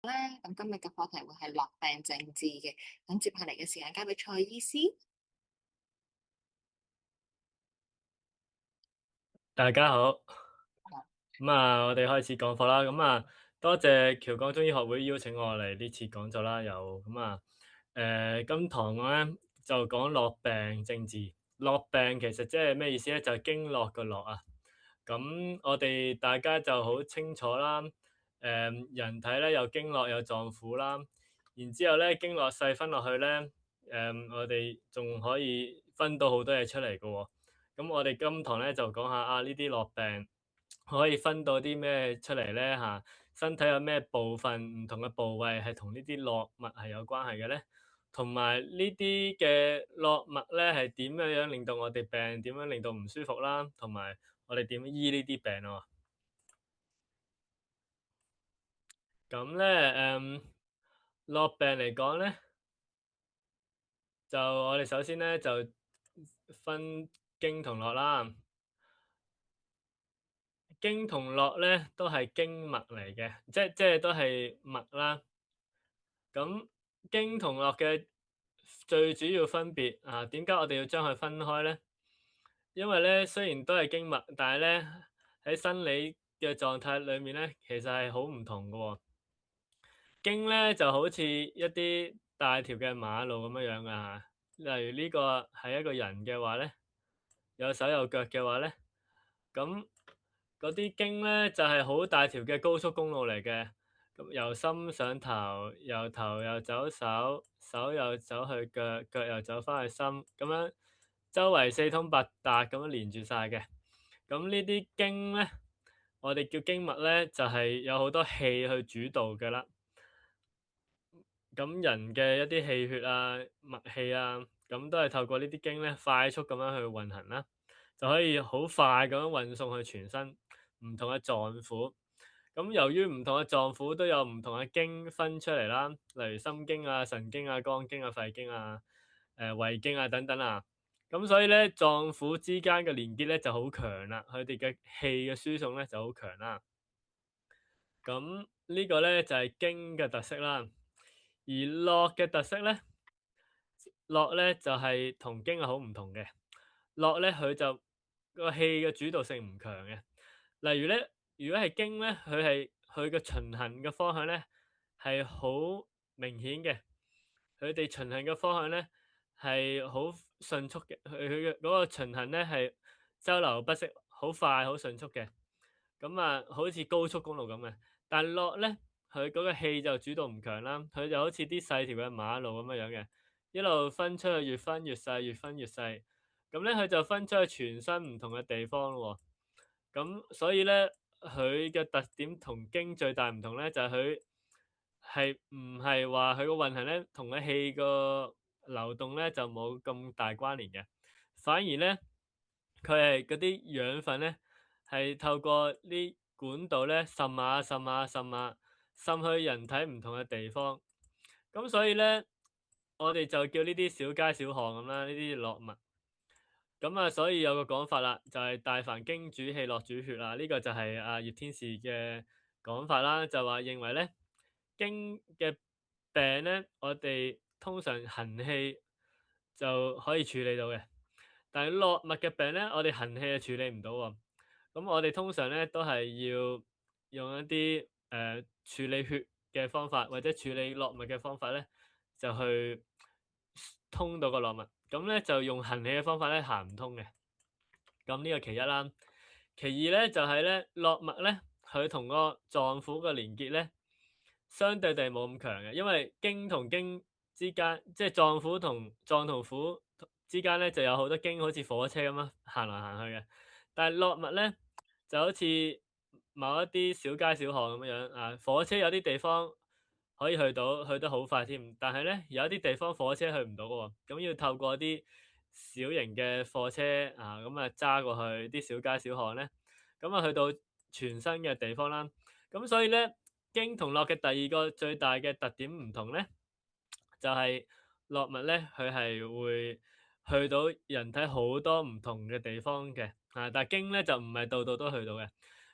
咧，咁今日嘅課題會係落病政治嘅，咁接下嚟嘅時間交俾蔡醫師。大家好，我哋開始講課啦。多謝僑港中醫學會邀請我嚟呢次講座啦。今堂咧就講落病政治。落病其實即係咩意思咧？就係經絡嘅絡啊。咁我哋大家就好清楚啦。人體咧有經絡有臟腑啦，然之後咧經絡細分落去咧，我哋仲可以分到好多嘢出嚟嘅喎。咁我哋今堂咧就講下呢啲落病可以分到啲咩出嚟咧嚇？身體有咩部分唔同嘅部位係同呢啲絡脈係有關係嘅咧？同埋呢啲嘅絡脈咧係點樣樣令到我哋病，點樣令到唔舒服啦？同埋我哋點醫呢啲病啊？咁咧落病嚟講咧，就我哋首先咧就分經同絡啦。經同絡咧都係經脈嚟嘅，即係都係脈啦。咁經同絡嘅最主要分別點解我哋要將佢分開咧？因為咧雖然都係經脈，但係咧喺生理嘅狀態裏面咧，其實係好唔同嘅喎。經咧就好似一啲大條嘅馬路咁樣樣㗎。例如呢個係一個人嘅話咧，有手有腳嘅話咧，咁嗰啲經咧就係好大條嘅高速公路嚟嘅。咁由心上頭，由頭又走手，手又走去腳，腳又走翻去心，咁樣周圍四通八達咁樣連住晒嘅。咁呢啲經咧，我哋叫經脈咧，就係有好多氣去主導嘅啦。咁人嘅一啲氣血啊、脈氣啊，咁都係透過呢啲經咧，快速咁樣去運行啦，就可以好快咁樣運送去全身唔同嘅臟腑。咁由於唔同嘅臟腑都有唔同嘅經分出嚟啦，例如心經啊、腎經啊、肝經啊、肺經啊、胃經啊等等啊。咁所以咧，臟腑之間嘅連結咧就好強啦，佢哋嘅氣嘅輸送咧就好強啦。咁呢個咧就係經嘅特色啦。而絡嘅特色咧，絡咧就係同經係好唔同嘅。絡咧佢就個氣嘅主導性唔強嘅。例如咧，如果係經咧，佢嘅循行嘅方向咧係好明顯嘅，佢哋循行嘅方向咧係好迅速嘅，佢嘅嗰個循行咧係周流不息，好快好迅速嘅。好似高速公路咁嘅。但絡咧，佢嗰個氣就主導唔強啦，佢就好似啲細條嘅馬路咁樣樣嘅，一路分出去，越分越細，越分越細。咁咧，佢就分出去全身唔同嘅地方咯喎。咁所以咧，佢嘅特點同經最大唔同咧，就係佢係唔係話佢個運行咧，同個氣個流動咧就冇咁大關聯嘅，反而咧佢係嗰啲養分咧係透過啲管道咧滲下滲下滲下滲去人體唔同嘅地方。咁所以咧，我哋就叫呢啲小街小巷咁啦，呢啲絡脈。所以有個講法啦，就係大凡經主氣，絡主血啊，呢個就係葉天士嘅講法啦，就話認為咧經嘅病咧，我哋通常行氣就可以處理到嘅，但係絡脈嘅病咧，我哋行氣係處理唔到喎。咁我哋通常咧都係要用一啲處理血嘅方法，或者處理絡脈嘅方法咧，就去通到個絡脈。咁咧就用行氣嘅方法咧行唔通嘅。咁呢個其一啦。其二咧就係咧絡脈咧，佢同個臟腑嘅連結咧，相對地冇咁強嘅。因為經同經之間，即係臟腑同臟同腑之間咧，就有好多經好似火車咁樣行來行去嘅。但係絡脈咧就好似某一啲小街小巷咁樣啊，火車有啲地方可以去到，去得好快添。但係咧有一啲地方火車去唔到嘅喎，咁要透過啲小型嘅貨車揸過去啲小街小巷咧，去到全新嘅地方啦。咁所以咧，經同絡嘅第二個最大嘅特點唔同咧，就係絡脈咧，佢係會去到人體好多唔同嘅地方嘅，但係經咧就唔係度度都去到嘅。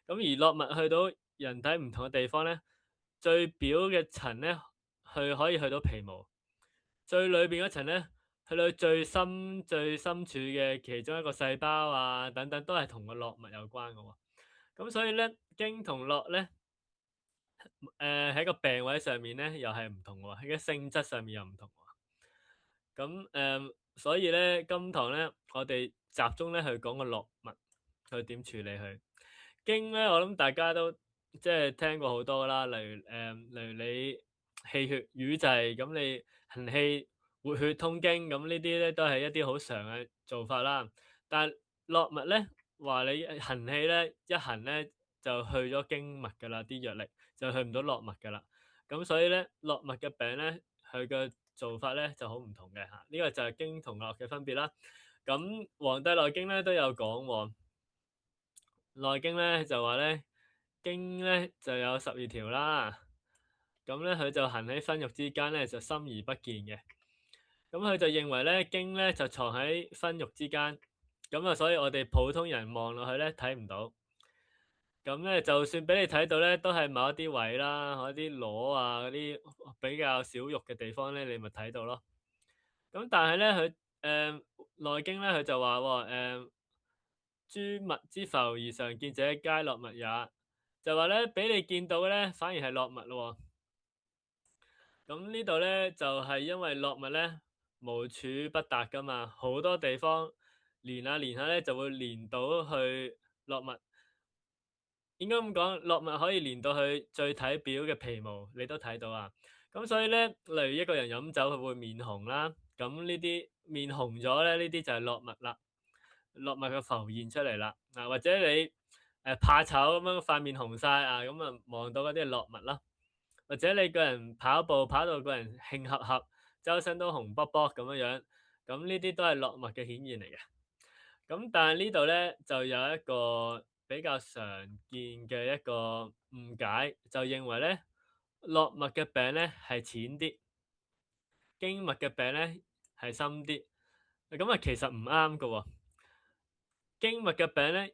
咁而絡脈去到人體唔同嘅地方咧，最表嘅層咧，可以去到皮毛，最裏邊嗰層咧，去到最深處嘅其中一個細胞啊，等等，都係同個絡脈有關嘅喎。咁所以咧，經同絡咧，喺個病位上面咧，又係唔同喎，喺個性質上面又唔同喎。咁所以咧，今堂咧，我哋集中咧去講個絡脈，去點處理佢。經咧，我諗大家都即係聽過好多啦，例如你氣血瘀滯，咁你行氣活血通經，咁呢啲咧都係一啲好常嘅做法啦。但係絡脈咧，話你行氣咧，一行咧就去咗經脈㗎啦，啲藥力就去唔到絡脈㗎啦。咁所以咧，絡脈嘅病咧，佢嘅做法咧就好唔同嘅嚇。呢個就係經同絡嘅分別啦。咁《黃帝內經》咧都有講喎。內經咧就話咧，經咧就有12條啦，咁咧佢就行喺分肉之間咧就深而不見嘅，咁佢就認為咧經咧就藏喺分肉之間，咁啊所以我哋普通人望落去咧睇唔到，咁咧就算俾你睇到咧，都係某一啲位啦，嗰啲螺啊嗰啲比較少肉嘅地方咧，你咪睇到咯。咁但係咧佢內經咧佢就話喎，諸脈之浮而常見者，皆絡脈也。就話咧，俾你見到嘅咧，反而係絡脈咯喎。咁呢度咧就係因為絡脈咧無處不達噶嘛，好多地方連下連下咧就會連到去絡脈。應該咁講，絡脈可以連到去最體表嘅皮毛，你都睇到啊。咁所以咧，例如一個人飲酒，佢會面紅啦。咁呢啲面紅咗咧，呢啲就係絡脈啦。絡脈嘅浮現出嚟啦，或者你怕醜咁樣塊面紅晒啊，咁啊望到嗰啲係絡脈啦，或者你個人跑步跑到個人慶合合，周身都紅卜卜咁樣樣，咁呢啲都係絡脈嘅顯現嚟嘅。咁但係呢度咧就有一個比較常見嘅一個誤解，就認為咧絡脈嘅病咧係淺啲，經脈嘅病咧係深啲，咁啊其實唔啱㗎喎。經脈嘅病咧，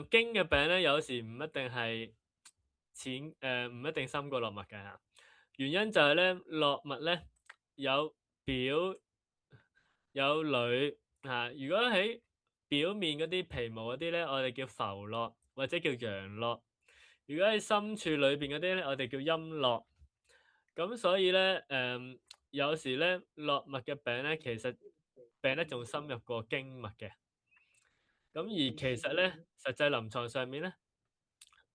經嘅病咧，有時唔一定係淺，唔一定深過絡脈嘅嚇。原因就係咧，絡脈咧有表有裏嚇。如果喺表面嗰啲皮毛嗰啲咧，我哋叫浮絡或者叫陽絡；如果喺深處裏邊嗰啲咧，我哋叫陰絡。咁所以咧，有時咧絡脈嘅病咧，其實病得仲深入過經脈嘅。咁而其實咧，實際臨床上面咧，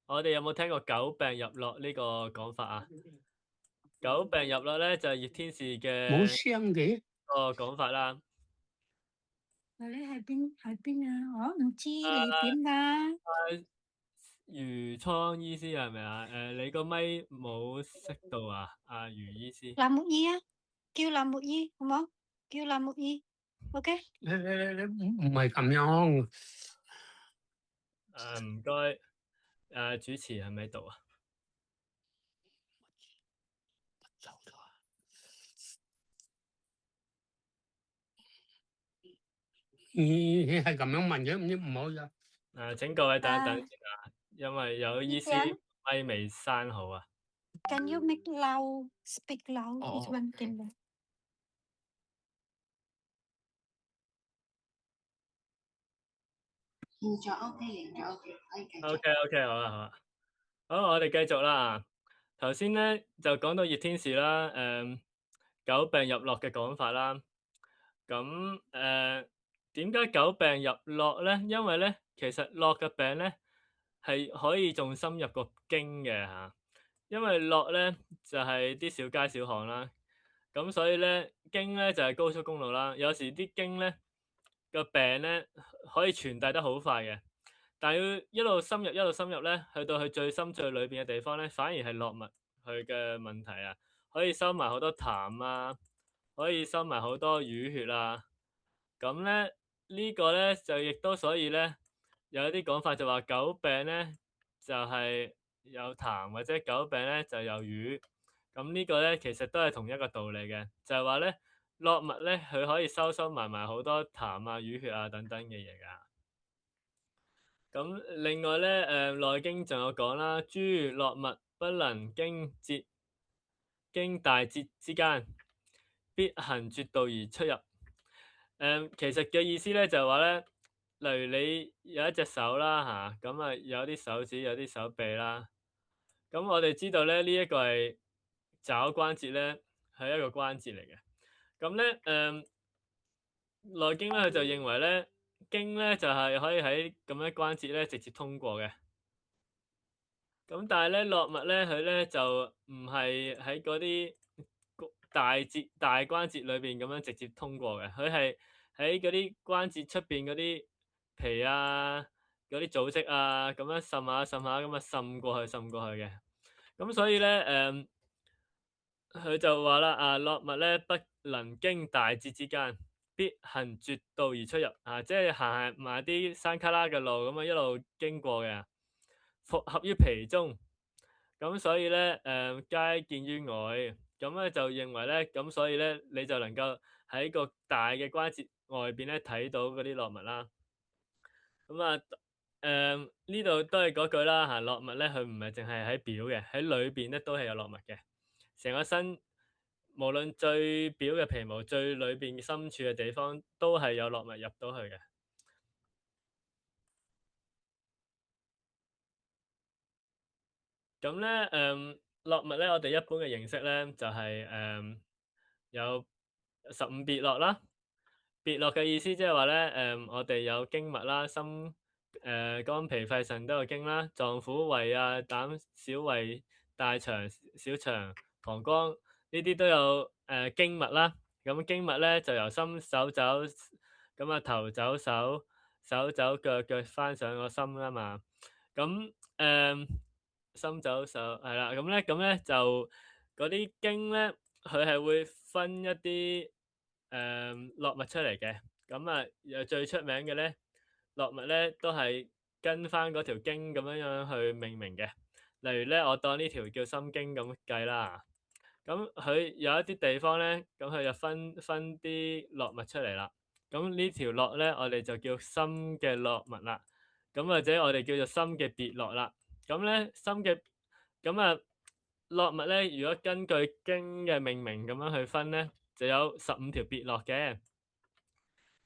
我哋有冇聽過久病入絡呢個講法啊？久病入絡咧就係葉天士冇嘅聲嘅。個講法啦。你喺邊啊？我唔知啊你點㗎？余倉醫師係咪啊？你個咪冇熄到啊？阿余醫師。藍木耳啊，叫藍木耳好冇？叫藍木耳，OK？你唔係咁樣。唔該。主持係咪喺度啊？走咗。你係咁樣問嘅，唔好呀。請各位等一等先啊，因為有醫師咪未閂好啊。Can you make loud, speak loud? Is one thing. 現在 OK，現在 OK，可以繼續。OK，好啦，好啦。好，我哋繼續啦。頭先咧就講到葉天士啦，久病入絡嘅講法啦。咁點解久病入絡咧？因為咧，其實絡嘅病咧係可以仲深入個經嘅嚇。因為絡咧就係啲小街小巷啦，咁所以咧經咧就係高速公路啦。有時啲經咧個病咧可以傳遞得好快嘅。但係要一路深入一路深入咧，去到佢最深最裏邊嘅地方咧，反而係絡脈佢嘅問題啊，可以收埋好多痰啊，可以收埋好多淤血啊。咁咧呢個咧就亦都所以咧有一啲講法就話久病咧就係有痰或者久病咧就有瘀。咁呢個咧其實都係同一個道理嘅，就係話咧絡脈咧佢可以收埋好多痰啊、淤血啊等等嘅嘢㗎。咁另外咧，《內經》仲有講啦，諸絡脈不能經大節之間，必行絕道而出入。其實嘅意思咧就係話咧，例如你有一隻手啦嚇，咁啊有啲手指有啲手臂啦，咁我哋知道咧呢一個係爪關節咧係一個關節嚟嘅，咁咧內經咧佢就認為咧經咧就係可以喺咁樣關節咧直接通過嘅。咁但係咧，落脈咧，佢咧就唔係喺嗰啲大關節裏邊咁樣直接通過嘅，佢係喺嗰啲關節出邊嗰啲皮啊、嗰啲組織啊，咁樣滲下滲下咁啊滲過去嘅。咁所以咧，佢就話啦，落脈咧不能經大節之間，必行絕道而出入啊，即係行埋啲山卡拉嘅路咁啊，一路經過嘅。復合於皮中，咁所以咧，皆見於外，咁咧就認為咧，咁所以咧，你就能夠喺個大嘅關節外邊咧睇到嗰啲絡脈啦。咁啊，呢度都係嗰句啦嚇，絡脈咧佢唔係淨係喺表嘅，喺裏邊咧都係有絡脈嘅。成個身無論最表嘅皮毛，最裏邊深處嘅地方，都係有絡脈入到去嘅。咁咧，絡脈咧，我哋一般嘅認識咧，就係有15別絡啦。別絡嘅意思即係話咧，我哋有經脈啦，心、肝脾肺腎都有經啦，臟腑胃啊、膽小胃、大腸、小腸、膀胱呢啲都有經脈啦。咁經脈咧就由心手走，咁啊頭走手，手走腳，腳翻上個心啦嘛。咁心走手係啦，咁咧就嗰啲經咧，佢係會分一啲絡脈出嚟嘅。咁啊，又最出名嘅咧，絡脈咧都係跟翻嗰條經咁樣樣去命名嘅。例如咧，我當呢條叫心經咁計啦。咁佢有一啲地方咧，咁佢就分啲絡脈出嚟啦。咁呢條絡咧，我哋就叫心嘅絡脈啦。咁或者我哋叫做心嘅別絡啦。咁咧心嘅咁啊絡脈咧，如果根據經嘅命名咁樣去分咧，就有15條別絡嘅。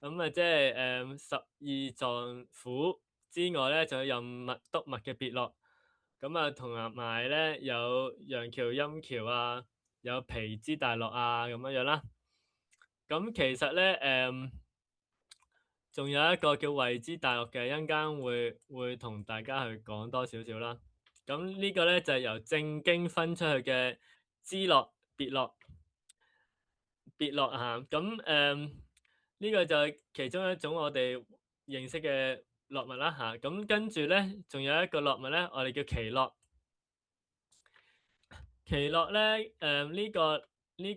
咁啊，即係12臟腑之外咧，就有任脈督脈嘅別絡。咁啊，同埋咧有陽蹻陰蹻啊，有皮支大絡啊，咁樣樣啦。咁其實咧仲有一個叫胃支大絡嘅，一陣間會同大家去講多少少啦。咁呢個咧就係由正經分出去嘅支絡、別絡嚇。咁呢個就係其中一種我哋認識嘅絡脈啦嚇。咁跟住咧，仲有一個絡脈咧，我哋叫臍絡。臍絡咧，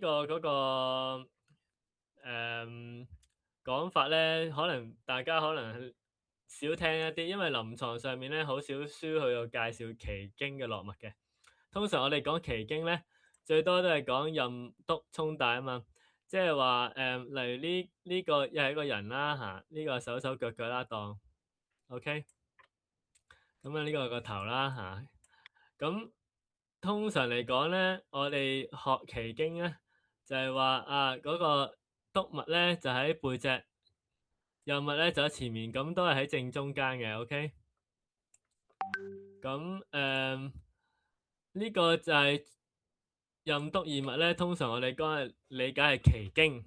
嗰個講法咧，大家可能少聽一啲，因為臨床上面咧好少書去有介紹臍經嘅絡脈嘅。通常我哋講臍經咧，最多都係講任督沖帶啊嘛，即係話例如呢個又係一個人啦嚇，呢個手手腳腳啦當 ，OK，咁啊呢個係個頭啦嚇，咁通常嚟講咧，我哋學臍經咧就係話嗰個督脈咧就喺背脊，任脈咧就喺前面，咁都係喺正中間嘅 ，OK。咁呢個就係任督二脈咧，通常我哋講係理解係奇經。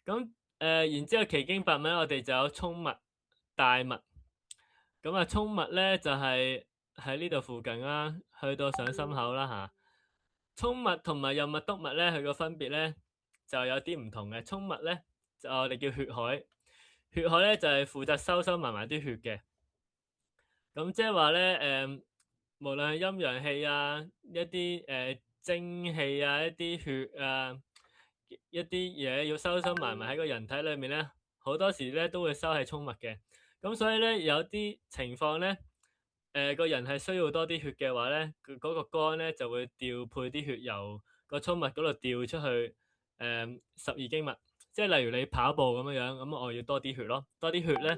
咁然之後奇經八脈我哋就有衝脈、帶脈。咁啊，衝脈咧就係喺呢度附近啦，去到上心口啦嚇。衝脈同埋任脈督脈咧，佢個分別咧就有啲唔同嘅。衝脈咧就我哋叫血海，血海咧就係負責收埋啲血嘅。咁即係話咧，無論係陰陽氣啊，一啲精氣啊，一啲血啊，一啲嘢要收埋喺個人體裏面咧，好多時咧都會收喺衝脈嘅。咁所以咧有啲情況咧，個人係需要多啲血嘅話咧，佢嗰個肝咧就會調配啲血由個衝脈嗰度調出去十二經脈。即係例如你跑步咁樣樣，咁我要多啲血咯，多啲血咧。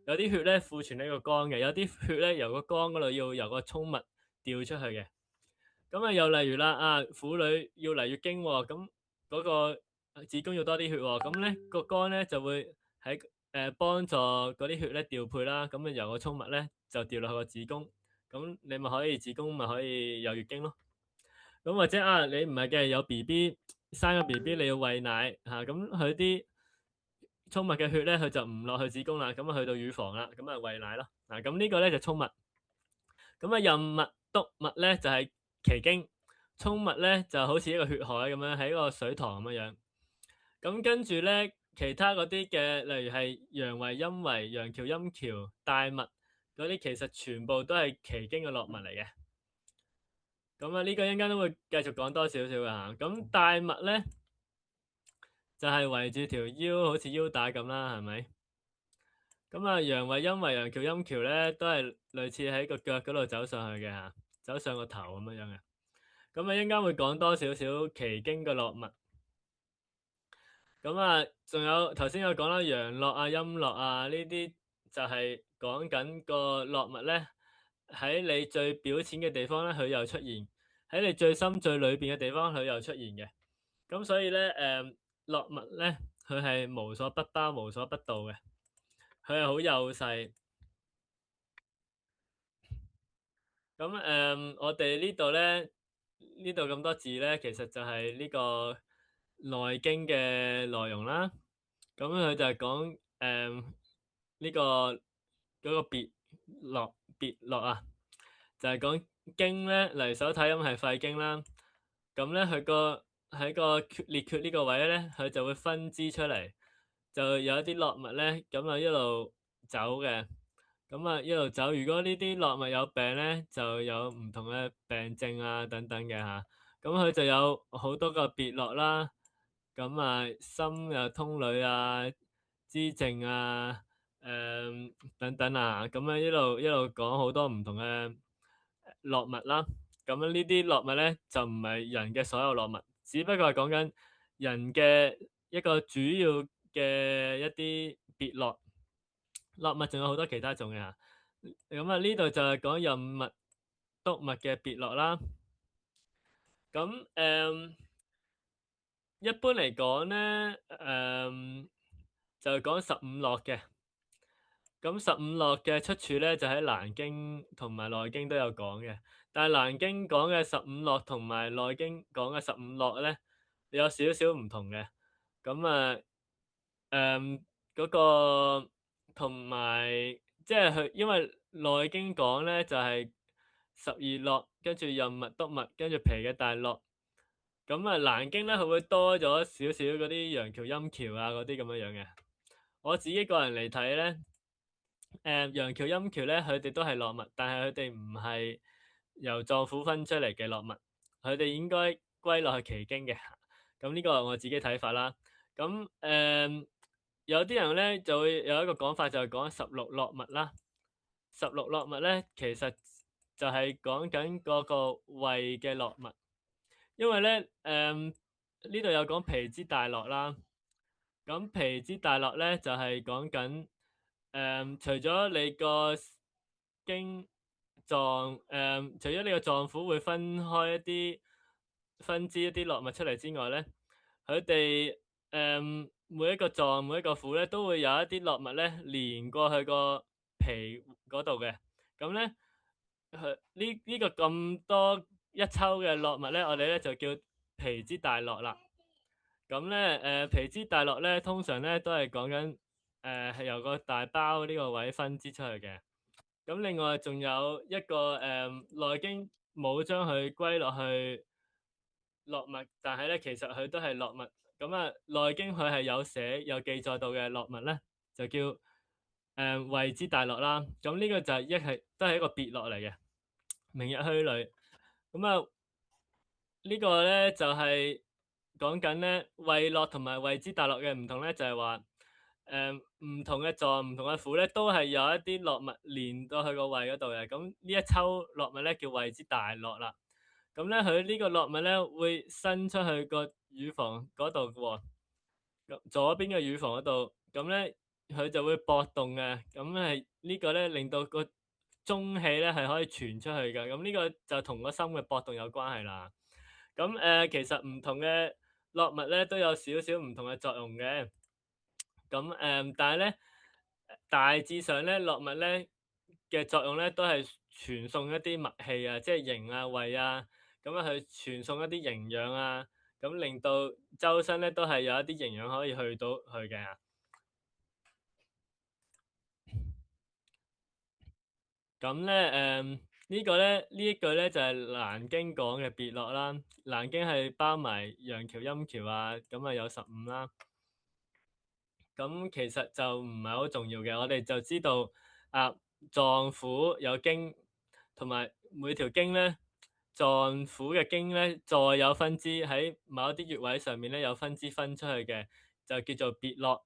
有啲血咧庫存喺個肝嘅，有啲血咧由個肝嗰度要由個衝脈調出去嘅。咁啊，又例如啦，婦女要嚟月經喎，咁嗰個子宮要多啲血喎，咁咧個肝咧就會喺幫助嗰啲血咧調配啦，咁啊由個寵物咧就調落去個子宮，咁你咪可以子宮咪可以有月經咯。咁或者你唔係嘅，有 BB 生個 BB 你要餵奶嚇，咁佢啲寵物嘅血咧，佢就唔落去子宮啦，咁啊去到乳房啦，咁啊餵奶咯。嗱，咁呢個咧就寵物。咁啊，任脈督脈咧就係奇經，衝脈咧就好似一個血海咁樣，喺一個水塘咁樣。咁跟住咧，其他嗰啲嘅，例如係陽維、陰維、陽蹻、陰蹻、帶脈嗰啲，其實全部都係奇經嘅絡脈嚟嘅。咁啊，呢個一陣間都會繼續講多少少嘅嚇。咁帶脈咧就係圍住條腰，好似腰帶咁啦，係咪？咁啊，陽維、陰維、陽蹻、陰蹻咧，都係類似喺個腳嗰度走上去嘅嚇，走上個頭咁樣嘅。咁啊，一陣間會講多少少奇經嘅絡脈。咁啊，仲有頭先有講啦，陽絡啊、陰絡啊呢啲就係講緊個絡脈咧，喺你最表淺嘅地方咧，佢又出現；喺你最深最裏邊嘅地方，佢又出現嘅。咁所以咧，絡脈咧，佢係無所不包、無所不到嘅，佢係好幼細。咁我哋呢度咧，呢度咁多字咧，其實就係呢個內經嘅內容啦。咁佢就係講呢個嗰個別絡啊，就係講經咧，嚟手太陰係肺經啦。咁咧佢個喺個列缺呢個位咧，佢就會分支出嚟，就有一啲絡脈咧，咁啊一路走嘅。咁啊一路走，如果呢啲絡脈有病咧，就有唔同嘅病症啊等等嘅嚇。咁佢就有好多個別絡啦。咁啊心又通裏啊，支正啊，等等啊，咁樣一路一路講好多唔同嘅絡脈啦。咁樣呢啲絡脈咧就唔係人嘅所有絡脈，只不過係講緊人嘅一個主要嘅一啲別絡。絡脈仲有好多其他種嘅嚇。咁啊呢度就係講任脈督脈嘅別絡啦。咁一般嚟講咧，就係講15絡嘅。咁15絡嘅出處咧，就喺《蘭經》同埋《內經》都有講嘅。但係《蘭經》講嘅15絡同埋《內經》講嘅15絡咧，有少少唔同嘅。咁啊，嗰個同埋即係佢，因為《內經》講咧就係12絡，跟住任脈督脈，跟住皮嘅大絡。咁啊，《蘭經》咧佢會多咗少少嗰啲陽蹻、陰蹻啊嗰啲咁樣樣嘅。我自己個人嚟睇咧。陽蹻、陰蹻咧，佢哋都係絡脈，但係佢哋唔係由臟腑分出嚟嘅絡脈，佢哋應該歸落去奇經嘅。咁呢個係我自己睇法啦。咁有啲人咧就會有一個講法，就係講16絡脈啦。16絡脈咧，其實就係講緊嗰個胃嘅絡脈，因為咧呢度有講脾之大絡啦。咁脾之大絡咧就係講緊。除咗你個經臟，除咗你個臟腑會分開一啲分支一啲絡脈出嚟之外咧，佢哋每一個臟每一個腑咧都會有一啲絡脈咧連過去個皮嗰度嘅。咁咧，呢個咁多一抽嘅絡脈咧，我哋咧就叫脾之大絡啦。咁咧，脾之大絡咧，通常咧都係講緊。係由個大包呢個位分支出去嘅。咁另外仲有一個內經冇將佢歸落去絡脈，但係咧其實佢都係絡脈。咁啊內經佢係有寫有記載到嘅絡脈咧，就叫胃之大絡啦。咁呢個就係都係一個別絡嚟嘅，明日虛裏。咁啊呢個咧就係講緊咧胃絡同埋胃之大絡嘅唔同咧，就係話。唔同嘅臟、唔同嘅腑咧，都係有一啲絡脈連到去個胃嗰度嘅。咁呢一抽絡脈咧叫胃之大絡啦。咁咧佢呢個絡脈咧會伸出去個乳房嗰度嘅喎，左邊嘅乳房嗰度。咁咧佢就會搏動嘅。咁係呢個咧令到個中氣咧係可以傳出去嘅。咁呢個就同個心嘅搏動有關係啦。咁其實唔同嘅落物咧都有少少唔同嘅作用嘅。咁但係咧大致上咧落物咧嘅作用咧都係傳送一啲脈氣啊，即係營啊、胃啊，咁樣去傳送一啲營養啊，咁令到周身咧都係有一啲營養可以去到去嘅。咁咧呢個咧呢一句咧就係《難經》講嘅別樂啦，《難經》係包埋陽橋、陰橋啊，咁啊有15啦。咁其實就唔係好重要嘅，我哋就知道臟腑有經，同埋每條經咧臟腑嘅經咧再有分支喺某一啲穴位上面咧有分支分出去嘅，就叫做別絡，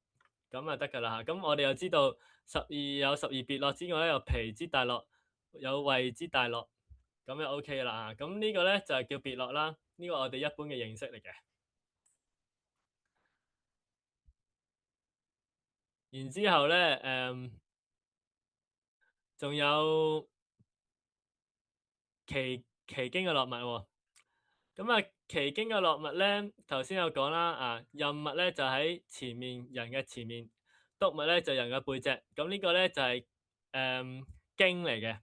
咁啊得㗎啦嚇。咁我哋又知道有12別絡之外咧，有脾之大絡，有胃之大絡，咁就 OK 啦嚇。咁呢個咧就係叫別絡啦，呢個我哋一般嘅認識嚟嘅。然之後咧仲有奇經嘅絡脈喎。咁啊，奇經嘅絡脈咧，頭先有講啦，任脈咧就喺前面，人嘅前面，督脈咧就人嘅背脊。咁呢個咧就係經嚟嘅。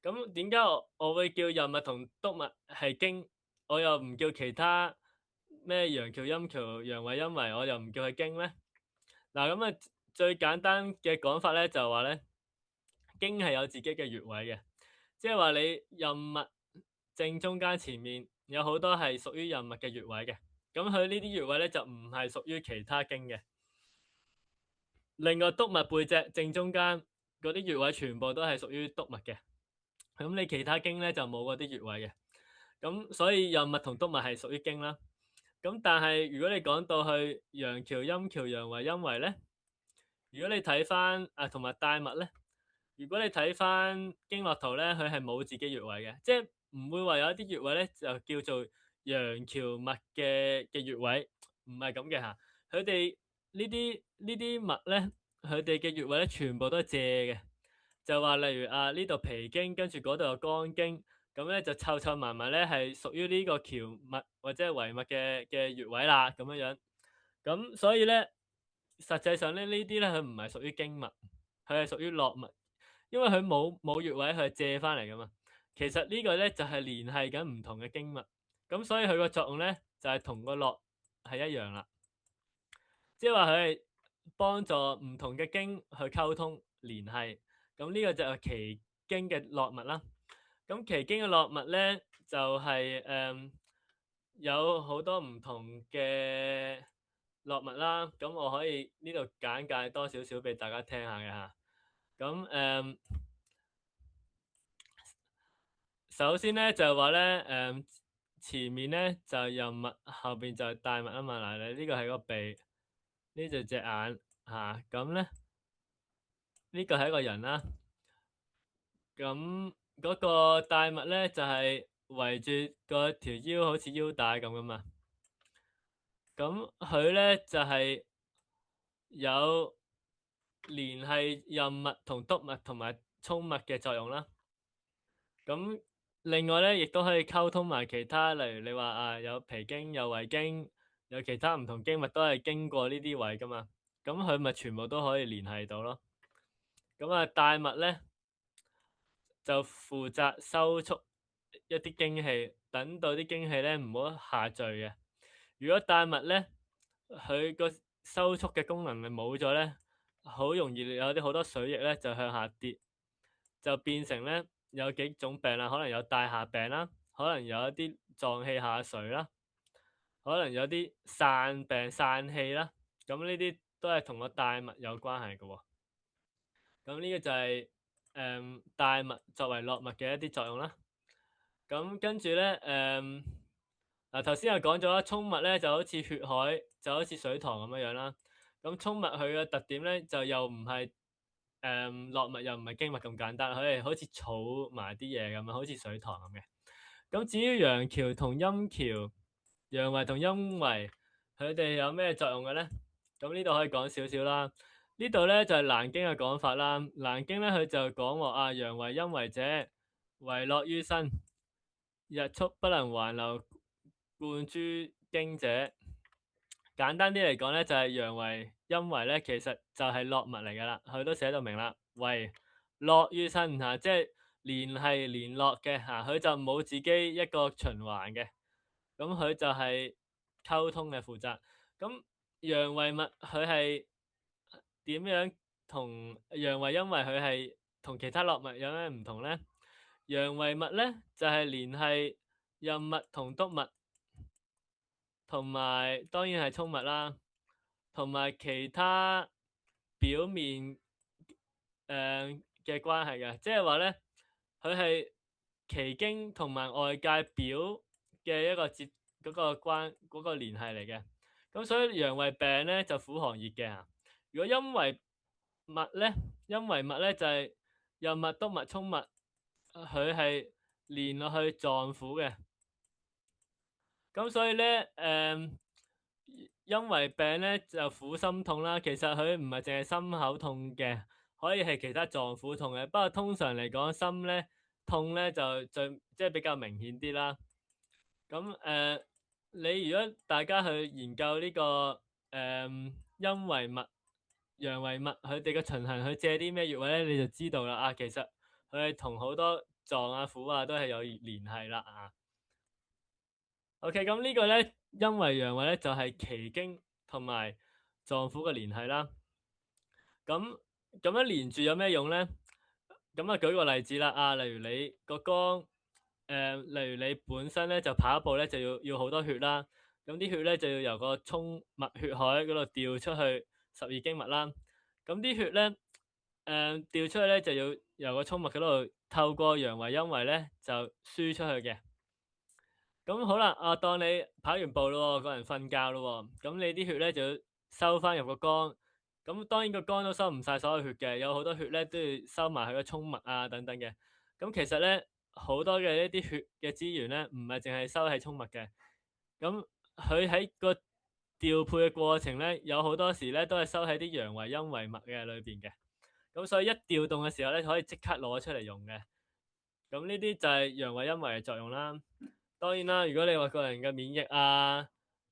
咁點解我會叫任脈同督脈係經？我又唔叫其他咩陽橋、陰橋、陽胃、陰維，我又唔叫佢經咧？嗱，咁啊最簡單嘅講法咧就係話咧，經係有自己嘅穴位嘅，即係話你任脈正中間前面有好多係屬於任脈嘅穴位嘅，咁佢呢啲穴位咧就唔係屬於其他經嘅。另外督脈背脊正中間嗰啲穴位全部都係屬於督脈嘅，咁你其他經咧就冇嗰啲穴位嘅，咁所以任脈同督脈係屬於經啦。咁但係如果你講到去陽橋、陰橋、陽胃、陰維咧，如果你睇翻同埋帶脈咧，如果你睇翻經絡圖咧，佢係冇自己穴位嘅，即係唔會話有一啲穴位咧就叫做陽橋脈嘅穴位，唔係咁嘅嚇。佢哋呢啲脈咧，佢哋嘅穴位咧全部都係借嘅，就話例如呢度脾經，跟住嗰度有肝經，咁咧就湊埋埋咧係屬於呢個橋脈或者係圍脈嘅穴位啦，咁樣樣。咁所以咧，實際上咧呢啲咧佢唔係屬於經脈，佢係屬於絡脈。因為佢冇穴位，佢係借翻嚟噶嘛。其實呢個咧就係聯繫緊唔同嘅經脈，咁所以佢個作用咧就係同個絡係一樣啦。即係話佢係幫助唔同嘅經去溝通聯繫，咁呢個就係奇經嘅絡脈啦。咁奇經嘅絡脈咧就係有好多唔同嘅絡脈啦。咁我可以呢度簡介多少少俾大家聽下嘅嚇。咁首先咧就係話咧，前面咧就係任脈，後邊就係帶脈啊嘛。嗱，你呢個係個鼻，呢就隻眼嚇。咁咧呢個係一個人啦。咁嗰個帶脈咧就係圍住個條腰，好似腰帶咁噶嘛。咁佢咧就係有聯繫任脈同督脈同埋衝脈嘅作用啦。咁另外咧，亦都可以溝通埋其他，例如你話有脾經、有胃經，有其他唔同經脈都係經過呢啲位噶嘛，咁佢咪全部都可以聯繫到咯。咁帶脈咧就負責收束一啲經氣，等到啲經氣咧唔好下墜嘅。如果帶脈咧，佢個收束嘅功能係冇咗咧，好容易有啲好多水液咧就向下跌，就變成咧有幾種病啦，可能有帶下病啦，可能有一啲臟氣下垂啦，可能有啲散病散氣啦，咁呢啲都係同個帶脈有關係嘅喎。咁呢個就係帶脈作為絡脈嘅一啲作用啦。咁跟住咧頭先又講咗啦，衝脈咧就好似血海，就好似水塘咁樣樣啦。咁衝脈佢嘅特點咧就又唔係絡脈又唔係經脈咁簡單，佢係好似儲埋啲嘢咁樣，好似水塘咁嘅。咁至於陽橋同陰橋、陽維同陰維，佢哋有咩作用嘅咧？咁呢度可以講少少啦。呢度咧就係難經嘅講法啦。難經咧佢就講話啊，陽為陰為者，為樂於身，日速不能還流，貫諸經者。簡單啲嚟講咧，就係陽為陰為咧，其實就係樂物嚟噶啦，佢都寫到明啦，為樂於身嚇，即係聯繫聯絡嘅嚇，佢就冇自己一個循環嘅，咁佢就係溝通嘅負責。咁陽為物，佢係點樣同陽為陰為佢係同其他樂物有咩唔同咧？陽為物咧就係聯繫任物同督物，同埋當然係衝物啦。同埋其他表面嘅關係嘅，即係話咧，佢係奇經同埋外界表嘅一個接嗰個關嗰個聯繫嚟嘅。咁所以陽為病咧就苦寒熱嘅嚇。如果陰為物咧，陰為物咧就係任物、督物、衝物，佢係連落去臟腑嘅。咁所以咧陰為病咧就苦心痛啦，其實佢唔係淨係心口痛嘅，可以係其他臟腑痛嘅。不過通常嚟講，心咧痛咧就即係比較明顯啲啦。咁你如果大家去研究呢個陰為物、陽為物，佢哋嘅循行，佢借啲咩穴位咧，你就知道啦。啊，其實佢係同好多臟啊、腑啊都係有聯繫啦。啊，OK，咁呢個咧。陰為陽為咧就係奇經同埋臟腑嘅聯繫啦。咁樣連住有咩用咧？咁啊舉個例子啦，啊例如你個肝，例如你本身咧就跑步咧就要好多血啦。咁啲血咧就要由個衝脈血海嗰度調出去十二經脈啦。咁啲血咧，調出去咧就要由個衝脈嗰度透過陽為陰為咧就輸出去嘅。咁好啦，啊，當你跑完步咯，個人瞓覺咯，咁你啲血咧就要收翻入個肝，咁當然個肝都收唔晒所有血嘅，有好多血咧都要收埋佢個衝脈啊等等嘅。咁其實咧好多嘅一啲血嘅資源咧，唔係淨係收喺衝脈嘅，咁佢喺個調配嘅過程咧，有好多時咧都係收喺啲陽為陰為脈嘅裏邊嘅。咁所以一調動嘅時候咧，可以即刻攞出嚟用嘅。咁呢啲就係陽為陰為嘅作用啦。當然啦，如果你話個人嘅免疫啊、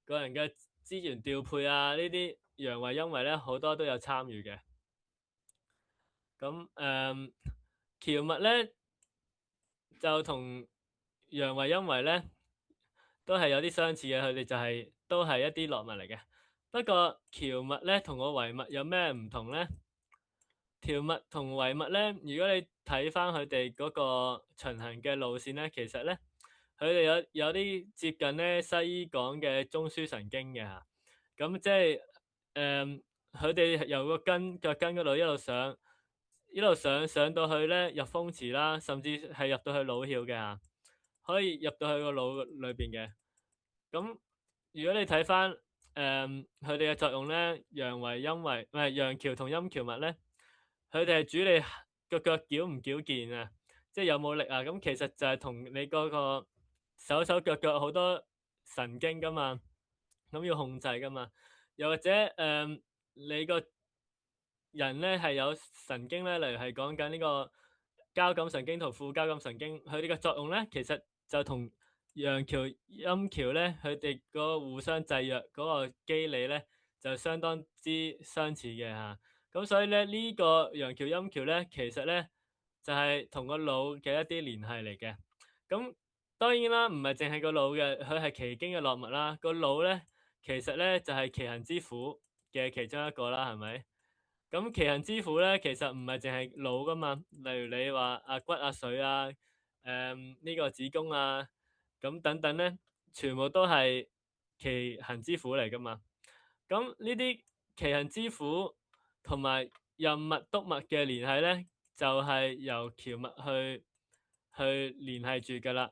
個人嘅資源調配啊呢啲陽為陰為咧，好多都有參與嘅。咁蕎麥咧就同陽為陰為咧都係有啲相似嘅，佢哋就係都係一啲樂物嚟嘅。不過蕎麥咧同個為物有咩唔同咧？蕎麥同為物咧，如果你睇翻佢哋嗰個循行嘅路線咧，其實咧。佢哋有啲接近咧西醫講嘅中樞神經嘅嚇，咁即係佢哋由個腳跟嗰度一路上到去咧入風池啦，甚至係入到去腦竅嘅嚇，可以入到去個腦裏邊嘅。咁如果你睇翻佢哋嘅作用咧，陽為陰為唔係陽蹻同陰蹻脈咧，佢哋係主理個腳矯唔矯健啊，即係有冇力啊。咁其實就係同你嗰個手腳好多神經噶嘛，咁要控制噶嘛。又或者你個人咧係有神經咧，例如係講緊呢個交感神經同副交感神經，佢哋嘅作用咧，其實就同陽蹻陰蹻咧，佢哋嗰個互相制約嗰個機理咧，就相當之相似嘅嚇。咁所以咧呢個陽蹻陰蹻咧，其實咧就係同個腦嘅一啲聯繫嚟嘅。咁當然啦，唔係淨係個腦嘅，佢係奇經嘅樂物啦。個腦咧，其實咧就係奇行之府嘅其中一個啦，係咪？咁奇行之府咧，其實唔係淨係腦噶嘛。例如你話骨啊、髓啊、呢個子宮啊，咁等等咧，全部都係奇行之府嚟噶嘛。咁呢啲奇行之府同埋任脈督脈嘅聯繫咧，就係由蹻脈去聯繫住噶啦。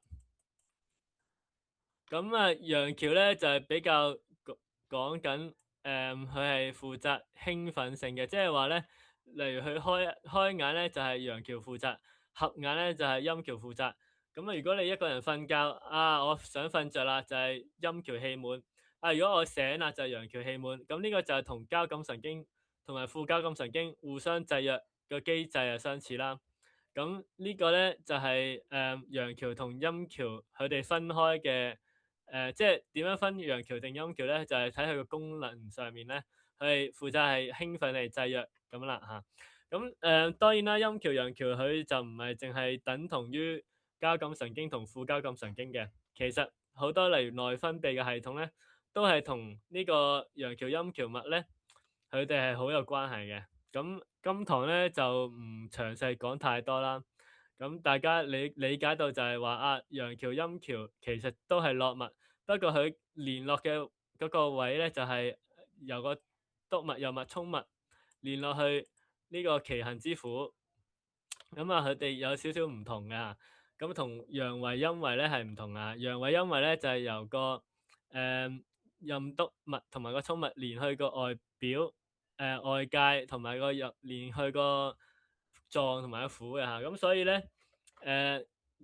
咁啊，陽蹻咧就係比較講緊，佢係負責興奮性嘅，即係話咧，例如佢開眼咧就係陽蹻負責，合眼咧就係陰蹻負責。咁啊，如果你一個人瞓覺啊，我想瞓着啦，就係陰蹻氣滿；啊，如果我醒啦，就係陽蹻氣滿。咁呢個就係同交感神經同埋副交感神經互相制約嘅機制係相似啦。咁呢個咧就係陽橋同陰橋佢哋分開嘅，即係點樣分陽橋定陰橋咧？就係睇佢個功能上面咧，佢係負責係興奮嚟制約咁啦嚇。咁當然啦，陰橋陽橋佢就唔係淨係等同於交感神經同副交感神經嘅，其實好多例如內分泌嘅系統咧，都係同呢個陽橋陰橋脈咧，佢哋係好有關係嘅。咁今堂咧就唔詳細講太多啦。咁大家理解到就係話啊，陽橋陰橋其實都係絡脈，不過佢聯絡嘅嗰個位咧就係由個督脈右脈衝脈連落去呢個奇行之府。咁啊，佢哋有少少唔同㗎。咁同陽維陰維咧係唔同啊。陽維陰維咧就係由個任督脈同埋個衝脈連去個外表外界，同埋個入連去個臟同埋個腑嘅嚇。咁所以咧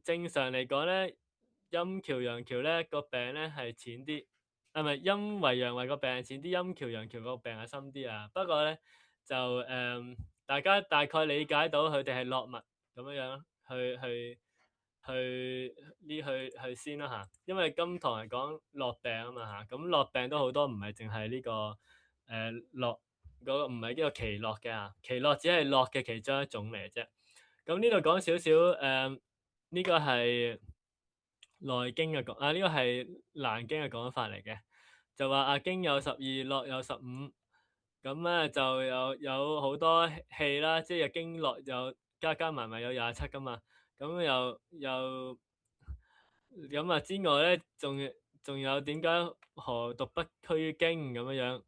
正常嚟講咧，陰橋陽橋咧個病咧係淺啲，唔係陰維陽維個病係淺啲，陰橋陽橋個病係深啲啊。不過咧就大家大概理解到佢哋係絡脈咁樣樣去先啦嚇。因為今堂係講絡病啊嘛嚇，咁絡病都好多，唔係淨係呢個絡嗰個，唔係呢個奇絡嘅嚇，奇絡只係絡嘅其中一種嚟嘅啫。咁呢度講少少呢個係內經嘅講啊，呢個係難經嘅講法嚟嘅，就話啊經有12，絡有15。咁咧就有好多氣啦，即係經絡有加埋有27噶嘛。咁又咁啊之外咧，仲有點解何獨不區於經咁樣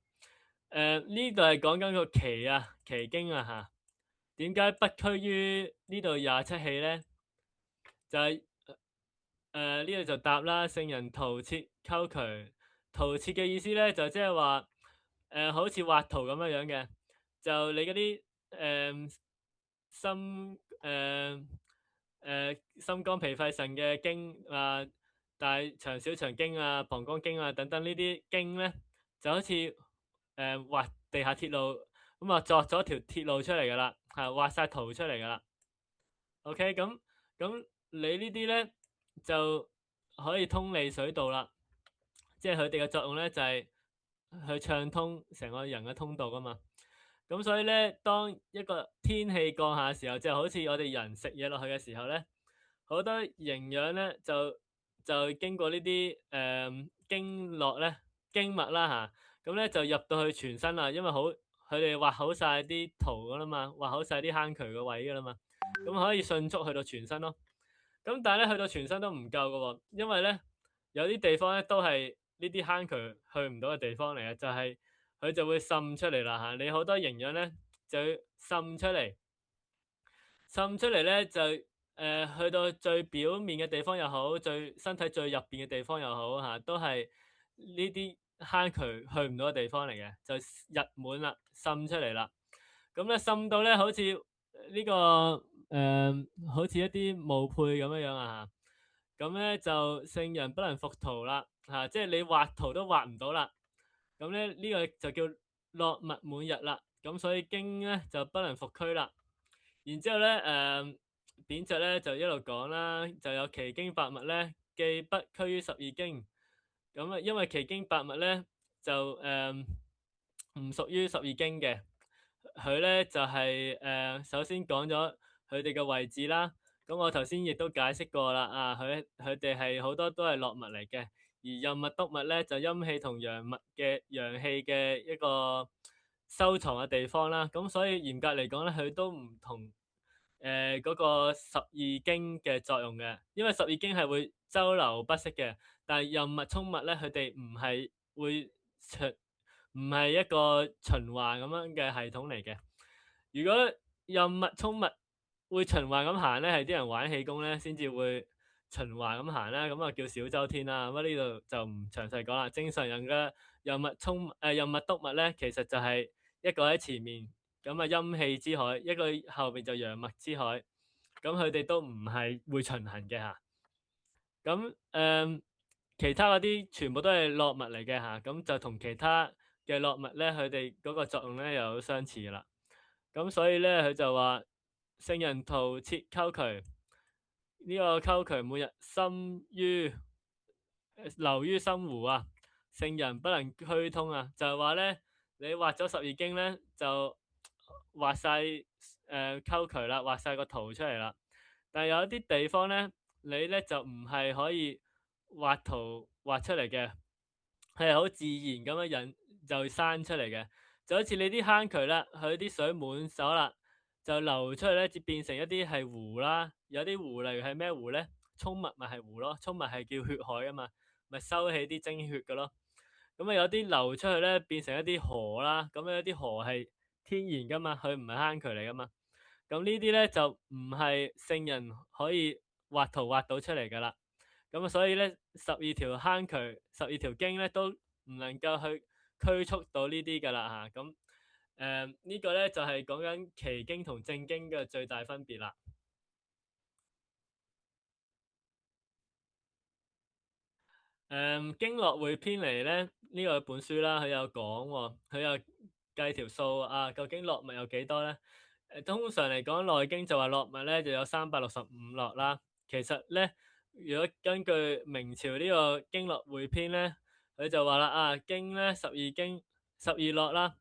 樣？呢度係講緊個奇經啊嚇。點解不區於呢度27氣咧？就係呢度就答啦。聖人圖切溝渠，圖切嘅意思咧就即係話好似畫圖咁樣樣嘅，就你嗰啲心肝脾肺腎嘅經啊，大腸小腸經啊、膀胱經啊等等呢啲經咧，就好似畫地下鐵路咁啊，作咗條鐵路出嚟噶啦，係畫晒圖出嚟噶啦。OK，咁你呢啲咧就可以通利水道啦，即係佢哋嘅作用咧就係去暢通成個人嘅通道噶嘛。咁所以咧，當一個天氣降下嘅時候，就好似我哋人食嘢落去嘅時候咧，好多營養咧就經過呢啲經絡咧經脈啦嚇，咁咧就入到去全身啦，因為佢哋畫好晒啲圖噶啦嘛，畫好晒啲坑渠嘅位噶啦嘛，咁可以迅速去到全身咯。咁但係咧去到全身都唔夠噶喎，因為咧有啲地方咧都係呢啲坑渠去唔到嘅地方嚟嘅，就係佢就會滲出嚟啦嚇。你好多營養咧就要滲出嚟咧就去到最表面嘅地方又好，身體最入邊嘅地方又好嚇，都係呢啲坑渠去唔到嘅地方嚟嘅，就溢滿啦，滲出嚟啦。咁咧滲到咧好似呢個好似一啲墓配咁樣樣啊嚇。咁咧就聖人不能復圖啦嚇，即係你畫圖都畫唔到啦。咁咧呢個就叫絡脈滿溢啦。咁所以經咧就不能復區啦。然之後咧扁鵲咧就一路講啦，就有奇經八脈咧，既不區於12經。咁啊，因為奇經八脈咧就唔屬於12經嘅，佢咧就係首先講咗佢哋嘅位置啦。咁我頭先亦都解釋過啦，啊佢哋係好多都係絡脈嚟嘅，而任脈督脈咧就陰氣同陽氣嘅一個收藏嘅地方啦。咁所以嚴格嚟講咧，佢都唔同嗰個12經嘅作用嘅，因為12經係會周流不息嘅，但係任脈衝脈咧，佢哋唔係會唔係一個循環咁樣嘅系統嚟嘅。如果任脈衝脈會循環咁行咧，係啲人玩氣功咧先至會循環咁行啦，咁啊叫小周天啦。咁呢度就唔詳細講啦。正常人嘅任脈督脈咧，其實就係一個喺前面，咁啊陰氣之海，一個後邊就陽脈之海，咁佢哋都唔係會循行嘅嚇。咁其他嗰啲全部都係絡脈嚟嘅嚇，咁就同其他嘅絡物咧，佢哋嗰個作用咧又好相似啦。咁所以咧，佢就話聖人圖設溝渠，呢個溝渠每日流於深湖啊，聖人不能溝通啊。就係話咧，你畫咗12經咧，就畫晒溝渠啦，畫晒個圖出嚟啦。但係有一啲地方咧，你咧就唔係可以畫圖畫出嚟嘅，係好自然咁樣引就生出嚟嘅。就好似你啲坑渠啦，佢啲水滿手啦，就流出去咧，就變成一啲係湖啦。有啲湖例如係咩湖咧？聰物咪係湖咯，聰物係叫血海啊嘛，咪收起啲精血嘅咯。咁啊有啲流出去咧，變成一啲河啦。咁有啲河係天然噶嘛，佢唔係坑渠嚟噶嘛。咁呢啲咧就唔係聖人可以畫圖畫到出嚟噶啦。咁所以咧12條坑渠、12條經咧都唔能夠去驅促到呢啲噶啦嚇。咁呢個咧就係講緊奇經同正經嘅最大分別啦。經絡匯編嚟咧，呢個本書啦，佢有講喎，佢有計條數啊，究竟絡脈有幾多咧？通常嚟講，《內經》就話絡脈咧就有365絡啦。其實咧，如果根據明朝呢個經絡匯編咧，佢就話啦經咧12絡啦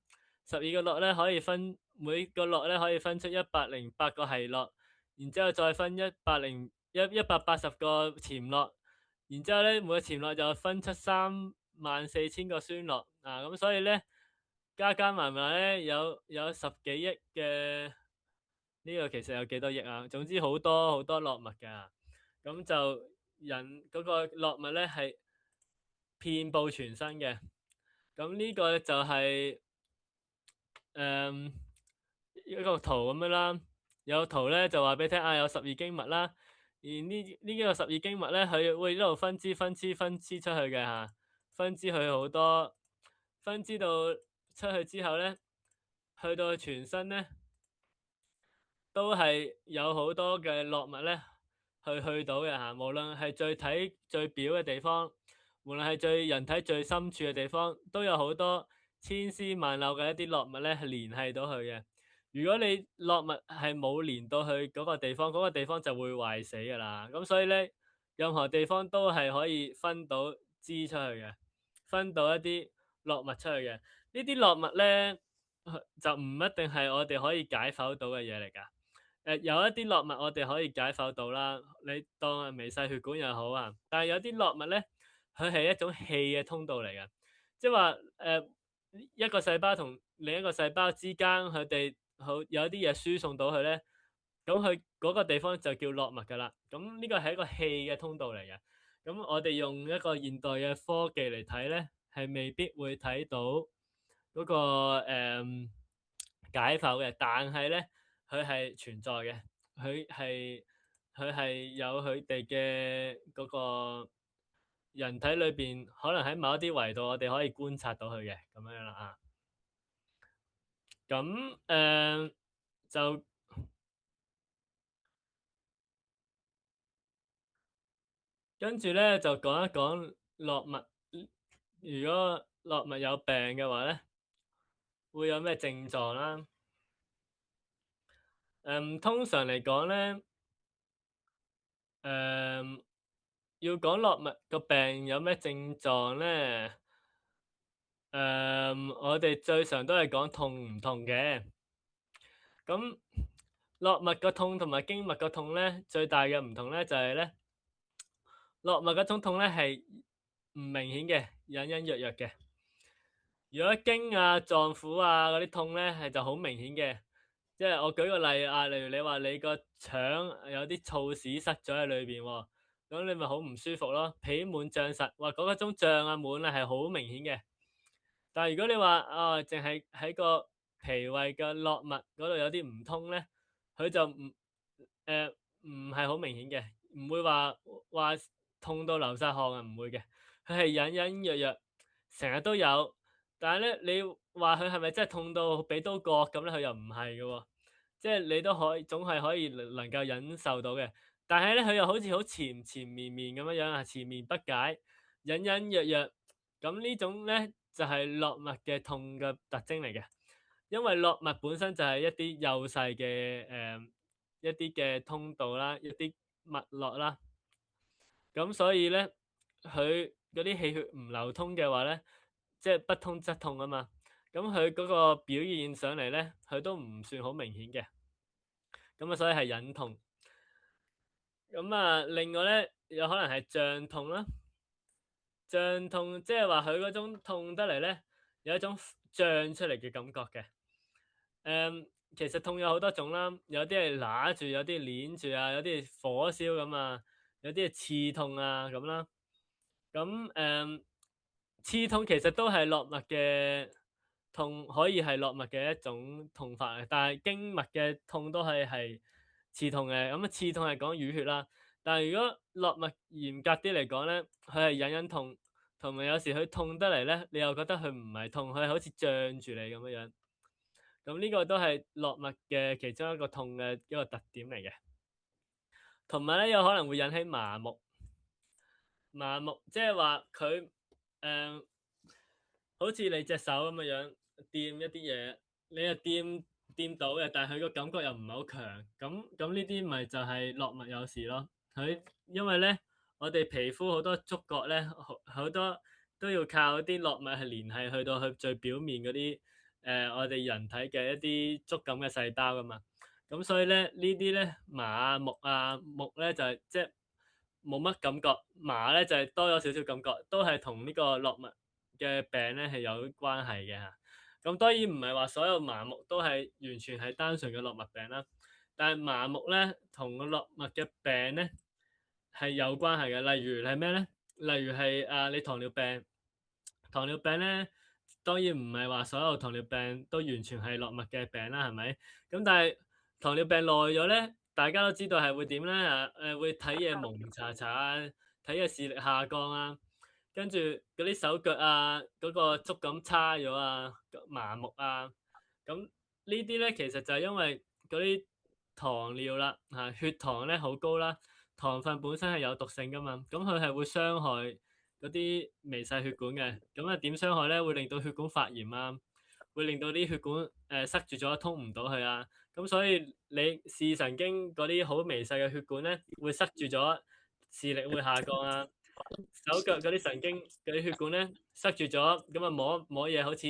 ，12個絡咧可以分每個絡咧可以分出108個繫絡，然之後再分180個潛絡。然之後咧，每個潛絡就分出34000個孫絡啊，咁所以咧加埋咧有10幾億嘅，呢個其實有幾多億啊？總之好多絡脈㗎，咁就人嗰個絡脈咧係遍佈全身嘅。咁呢個就係一個圖咁樣啦，有圖咧就話俾你聽有12經脈啦。而呢個12經脈咧，佢會一路分支出去嘅嚇，分支去好多，分支到出去之後咧，去到全身咧，都係有好多嘅絡脈咧，去到嘅嚇。無論係最體最表嘅地方，無論係人體最深處嘅地方，都有好多千絲萬縷嘅一啲絡脈咧，係聯繫到佢嘅。如果你絡脈係冇連到去嗰個地方，嗰個地方就會壞死㗎啦。咁所以咧，任何地方都係可以分到支出去嘅，分到一啲絡脈出去嘅。呢啲絡脈咧，就唔一定係我哋可以解剖到嘅嘢嚟㗎。有一啲絡脈我哋可以解剖到啦，你當係微細血管又好啊。但係有啲絡脈咧，佢係一種氣嘅通道嚟嘅，即係話一個細胞同另一個細胞之間，佢哋有啲嘢輸送到去咧，咁佢嗰個地方就叫絡脈㗎啦。咁呢個係一個氣嘅通道嚟嘅。咁我哋用一個現代嘅科技嚟睇咧，係未必會睇到嗰個解剖嘅，但係咧佢係存在嘅，佢係有佢哋嘅嗰個人體裏邊，可能喺某一啲維度，我哋可以觀察到佢嘅咁樣啦啊。咁就跟住咧就講一講絡脈。如果絡脈有病嘅話咧，會有咩症狀啦？通常嚟講咧，要講絡脈個病有咩症狀咧？我哋最常都係講痛唔痛嘅。咁絡脈個痛同埋經脈個痛咧，最大嘅唔同咧就係咧，絡脈嗰種痛咧係唔明顯嘅，隱隱約約嘅。如果經啊、臟腑啊嗰啲痛咧，係就好明顯嘅。即係我舉個例啊，例如你話你個腸有啲燥屎塞咗喺裏邊喎，咁你咪好唔舒服咯，皮滿脹實，話嗰種脹啊滿啊係好明顯嘅。但係如果你話淨係喺個脾胃嘅絡脈嗰度有啲唔通咧，佢就唔係好明顯嘅，唔會話痛到流晒汗啊，唔會嘅。佢係隱隱約約，成日都有。但係咧，你話佢係咪真係痛到俾刀割咁咧？佢又唔係嘅喎，即係你都總係可以能夠忍受到嘅。但係咧，佢又好似好纏綿綿咁樣樣啊，纏綿不解，隱隱約約。咁呢種咧就係絡脈嘅痛嘅特徵嚟嘅，因為絡脈本身就係一啲幼細嘅一啲嘅通道啦，一啲脈絡啦，咁所以咧佢嗰啲氣血唔流通嘅話咧，即係不通則痛啊嘛，咁佢嗰個表現上嚟咧，佢都唔算好明顯嘅，咁啊所以係隱痛。咁啊，另外咧有可能係脹痛啦，脹痛即係話佢嗰種痛得嚟咧，有一種脹出嚟嘅感覺嘅。其實痛有好多種啦，有啲係揦住，有啲係捏住啊，有啲係火燒咁啊，有啲係刺痛啊咁啦。咁刺痛其實都係絡脈嘅痛，可以係絡脈嘅一種痛法嘅，但係經脈嘅痛都係刺痛嘅。咁啊，刺痛係講淤血啦，但係如果絡脈嚴格啲嚟講咧，佢係隱隱痛，同埋有時佢痛得嚟咧，你又覺得佢唔係痛，佢係好似脹住你咁樣樣。咁呢個都係絡脈嘅其中一個痛嘅一個特點嚟嘅，同埋咧有可能會引起麻木。麻木即係話佢好似你隻手咁樣樣掂一啲嘢，你又掂到嘅，但係佢個感覺又唔係好強。咁呢啲咪就係絡脈有事咯。佢因為咧，我哋皮膚好多觸覺咧，好多都要靠啲絡脈係聯繫去到佢最表面嗰啲我哋人體嘅一啲觸感嘅細胞噶嘛。咁所以咧呢啲咧麻啊木啊木咧就係即係冇乜感覺，麻咧就係多咗少少感覺，都係同呢個絡脈嘅病咧係有關係嘅嚇。咁當然唔係話所有麻木都係完全係單純嘅絡脈病啦，但係麻木咧同個絡脈嘅病咧係有關係嘅。例如係咩咧？例如係你糖尿病，糖尿病咧當然唔係話所有糖尿病都完全係絡脈嘅病啦，係咪？咁但係糖尿病耐咗咧，大家都知道係會點咧會睇嘢蒙查查啊，睇嘢視力下降啊，跟住嗰啲手腳啊嗰個觸感差咗啊，麻木啊，咁呢啲咧其實就係因為嗰啲糖尿啦嚇，血糖咧好高啦，糖分本身係有毒性噶嘛，咁佢係會傷害嗰啲微細血管嘅，咁啊點傷害咧？會令到血管發炎啊，會令到啲血管塞住咗，通唔到去啊。咁所以你視神經嗰啲好微細嘅血管咧，會塞住咗，視力會下降啊。手腳嗰啲神經嗰啲血管咧塞住咗，咁啊摸嘢好似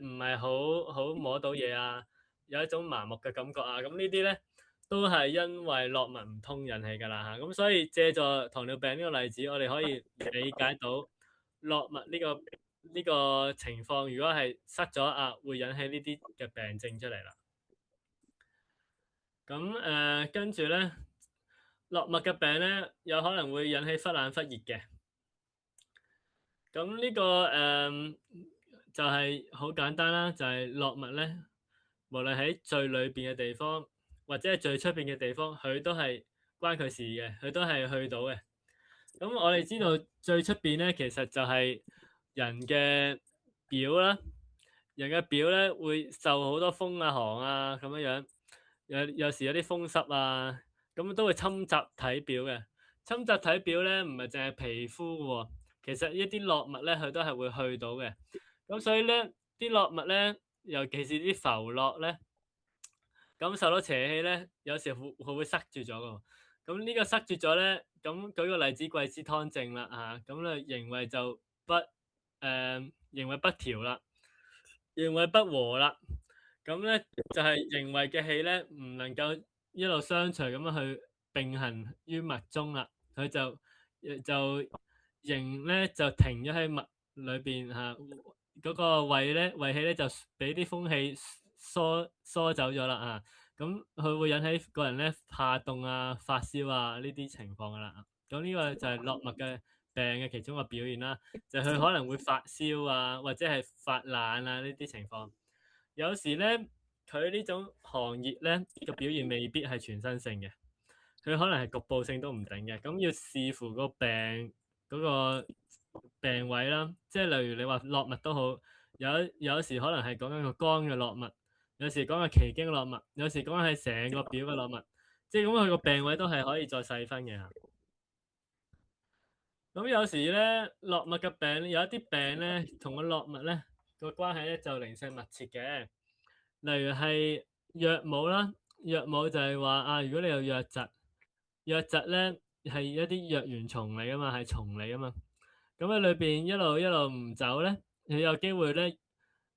唔係好摸到嘢啊，有一種麻木嘅感覺啊。咁呢啲咧都係因為絡脈唔通引起㗎啦嚇。咁所以借助糖尿病呢個例子，我哋可以理解到絡脈呢個情況，如果係塞咗啊，會引起呢啲嘅病症出嚟啦。咁跟住咧，絡脈嘅病咧，有可能會引起忽冷忽熱嘅。咁呢個就係好簡單啦，就係絡脈咧，無論喺最裏邊嘅地方，或者係最出邊嘅地方，佢都係關佢事嘅，佢都係去到嘅。咁我哋知道最出邊咧，其實就係人嘅表啦，人嘅表咧會受好多風啊、寒啊咁樣樣。有時有啲風濕啊，咁都會侵襲體表嘅。侵襲體表咧，唔係淨係皮膚嘅喎，其實一啲絡脈咧，佢都係會去到嘅。咁所以咧，啲絡脈咧，尤其是啲浮絡咧，咁受到邪氣咧，有時會塞住咗嘅。咁呢個塞住咗咧，咁舉個例子，桂枝湯症啦嚇，咁咧營衛就營衛不調啦，營衛不和啦。咁咧就係營衛嘅氣咧，唔能夠一路相隨咁樣去並行於脈中啦，佢就營咧就停咗喺脈裏邊嚇，嗰個衛氣咧就俾啲風氣疏走咗啦嚇，咁佢會引起個人咧怕凍啊、發燒啊呢啲情況噶啦。咁呢個就係絡脈嘅病嘅其中一個表現啦，就係佢可能會發燒啊，或者係發冷啊呢啲情況。有時咧，佢呢種寒熱咧個表現未必係全身性嘅，佢可能係局部性都唔定嘅。咁要視乎個病嗰個病位啦，即係例如你話絡脈都好，有時可能係講緊個肝嘅絡脈，有時講緊奇經絡脈，有時講緊係成個表嘅絡脈，即係咁佢個病位都係可以再細分嘅嚇。咁有時咧，落脈嘅病有一啲病咧，同個落脈咧個關係咧就零舍密切嘅。例如係藥母啦，藥母就係話啊，如果你有瘧疾，瘧疾咧係一啲瘧原蟲嚟噶嘛，係蟲嚟噶嘛。咁喺裏邊一路一路唔走咧，你有機會咧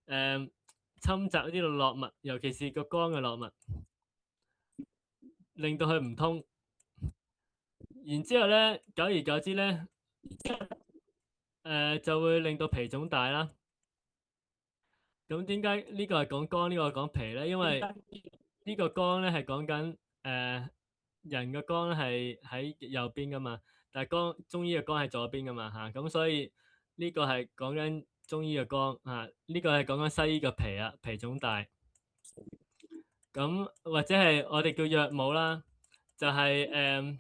侵襲呢度絡脈，尤其是個肝嘅絡脈，令到佢唔通。然之後咧，久而久之咧，就會令到脾腫大啦。咁點解呢個係講肝，呢個係講脾咧？因為呢個肝咧係講緊人嘅肝係喺右邊噶嘛，但係中醫嘅肝係左邊噶嘛嚇，咁所以呢個係講緊中醫嘅肝嚇，呢個係講緊西醫嘅脾啊，脾腫大。咁或者係我哋叫瘧母啦，就係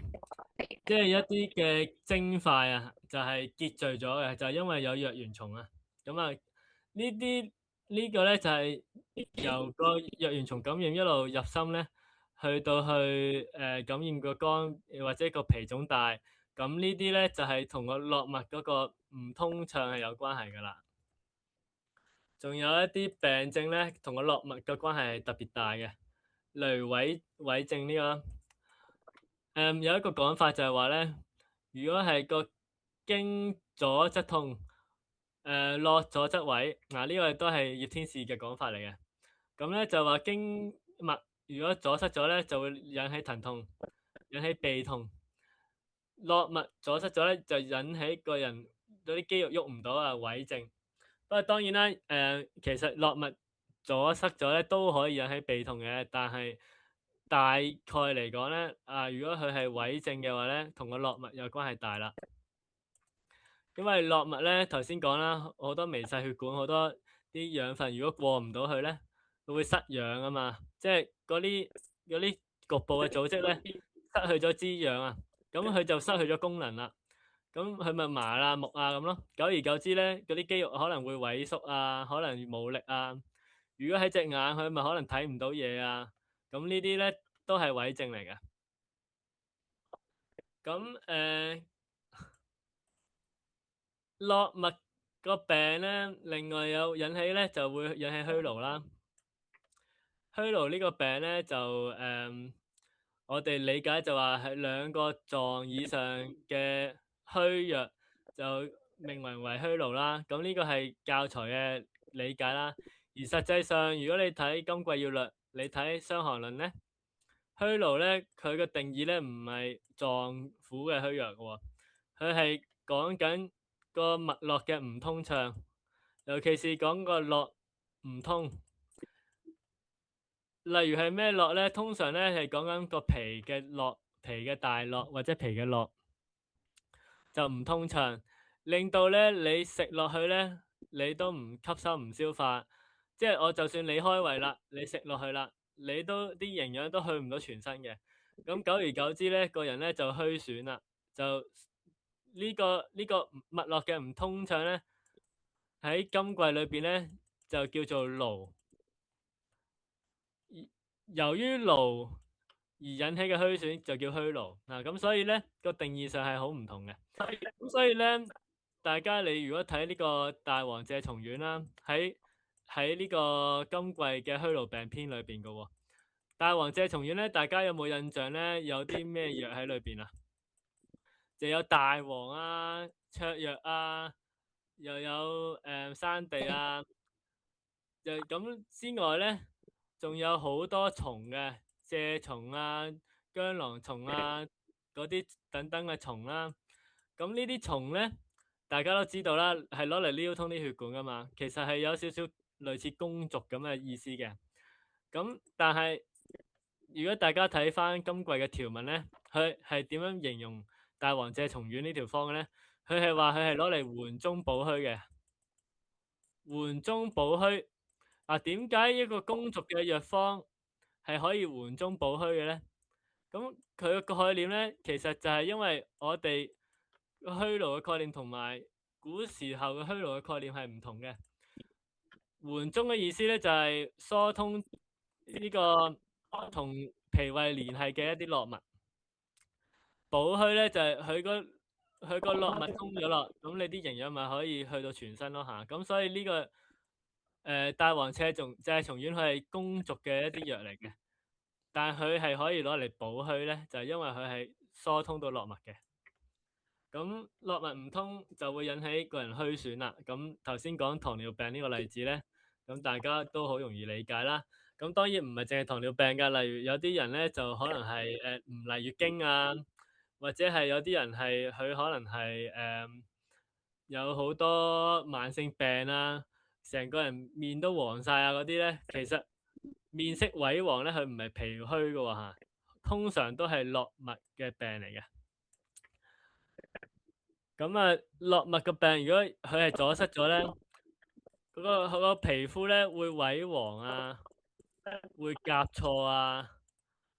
即係一啲嘅精塊啊，就係結聚咗嘅，就係因為有瘧原蟲啊。咁啊，呢個咧就係由個瘧原蟲感染一路入心咧，去到去感染個肝或者個脾腫大，咁呢啲咧就係同個絡脈嗰個唔通暢係有關係噶啦。仲有一啲病症咧，同個絡脈嘅關係係特別大嘅，例如痿症呢個。有一個講法就係話咧，如果係個經左則痛，絡左則痿，嗱呢個都係葉天士嘅講法嚟嘅。咁咧就話經脈如果阻塞咗咧，就會引起疼痛，引起痹痛；絡脈阻塞咗咧，就引起個人嗰啲肌肉喐唔到啊，痿症。不過當然啦，其實絡脈阻塞咗咧都可以引起痹痛嘅，但係大概嚟講咧，如果佢係痿症嘅話咧，同個絡脈有關係大啦。因為絡脈咧，頭先講啦，好多微細血管，好多啲養分，如果過唔到去咧，佢會失氧啊嘛，即係嗰啲局部嘅組織咧失去咗滋養啊，咁佢就失去咗功能啦。咁佢咪麻啦木啊咁咯，久而久之咧，嗰啲肌肉可能會萎縮啊，可能冇力啊。如果喺隻眼，佢咪可能睇唔到嘢啊。咁呢啲咧都係痿症嚟嘅。咁絡脈個病咧，另外有引起咧就會引起虛勞啦。虛勞呢個病咧就我哋理解就話係兩個臟以上嘅虛弱就命名為虛勞啦。咁呢個係教材嘅理解啦。而實際上，如果你睇《金匱要略》，你睇《傷寒論》咧，虛勞咧佢嘅定義咧唔係臟腑嘅虛弱嘅，佢係講緊個脈絡嘅唔通暢，尤其是講個絡唔通。例如係咩絡咧？通常咧係講緊個脾嘅絡、脾嘅大絡或者脾嘅絡就唔通暢，令到咧你食落去咧，你都唔吸收唔消化。即係我就算你開胃啦，你食落去啦，你都啲營養都去唔到全身嘅。咁久而久之咧，個人咧就虛損啦。就呢個脈絡嘅唔通暢咧，喺金匱裏邊咧就叫做勞。由於勞而引起嘅虛損就叫虛勞嗱，咁所以咧個定義上係好唔同嘅。咁所以咧，大家你如果睇呢個大王謝松丸啦，喺呢個金匱嘅虛勞病篇裏邊嘅喎，大王謝松丸咧，大家有冇印象咧？有啲咩藥喺裏邊啊？就有大黃啊、芍藥啊，又有山地啊，就咁之外咧。仲有好多蟲嘅，疥蟲啊、薑囊蟲啊嗰啲等等嘅蟲啦。咁呢啲蟲咧，大家都知道啦，係攞嚟撩通啲血管噶嘛。其實係有少少類似公族咁嘅意思嘅。咁但係如果大家睇翻金匱嘅條文咧，佢係點樣形容大王謝松丸呢條方嘅咧？佢係話佢係攞嚟緩中補虛嘅，緩中補虛。點解一個公族嘅藥方係可以緩中補虛嘅咧？咁佢個概念咧，其實就係因為我哋虛勞嘅概念同埋古時候嘅虛勞嘅概念係唔同嘅。緩中嘅意思咧就係疏通呢個同脾胃聯繫嘅一啲絡脈，補虛咧就係佢佢個絡脈通咗咯，咁你啲營養咪可以去到全身咯嚇。咁所以呢個大黃赤松丸佢係公俗嘅一啲藥嚟嘅，但係佢係可以攞嚟補虛咧，就係因為佢係疏通到絡脈嘅。咁絡脈唔通就會引起個人虛損啦。咁頭先講糖尿病呢個例子咧，咁大家都好容易理解啦。咁當然唔係淨係糖尿病㗎，例如有啲人咧就可能係唔嚟月經啊，或者係有啲人係佢可能係有好多慢性病啊，成個人面都黃晒啊嗰啲咧，其實面色萎黃咧，佢唔係脾虛㗎喎嚇，通常都係絡脈嘅病嚟嘅。咁啊，絡脈嘅病如果佢係阻塞咗咧，佢個皮膚咧會萎黃啊，會甲錯啊。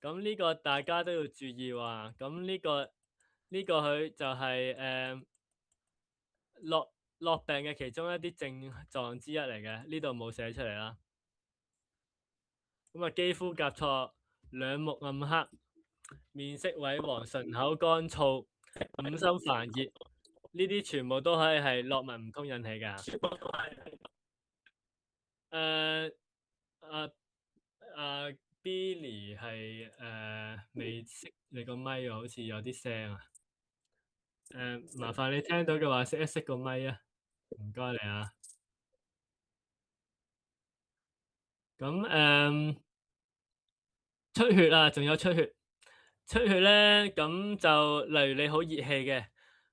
咁呢個大家都要注意喎。咁呢個佢就係絡病嘅其中一啲症狀之一嚟嘅，呢度冇寫出嚟啦。咁啊，肌膚甲錯、兩目暗黑、面色萎黃、唇口乾燥、五心煩熱，呢啲全部都可以係絡脈唔通引起㗎。誒Billy 係未熄你個咪喎，好似有啲聲啊。麻煩你聽到嘅話，熄一熄個咪啊，唔該你啊。咁出血啊，仲有出血。出血咧，咁就例如你好熱氣嘅，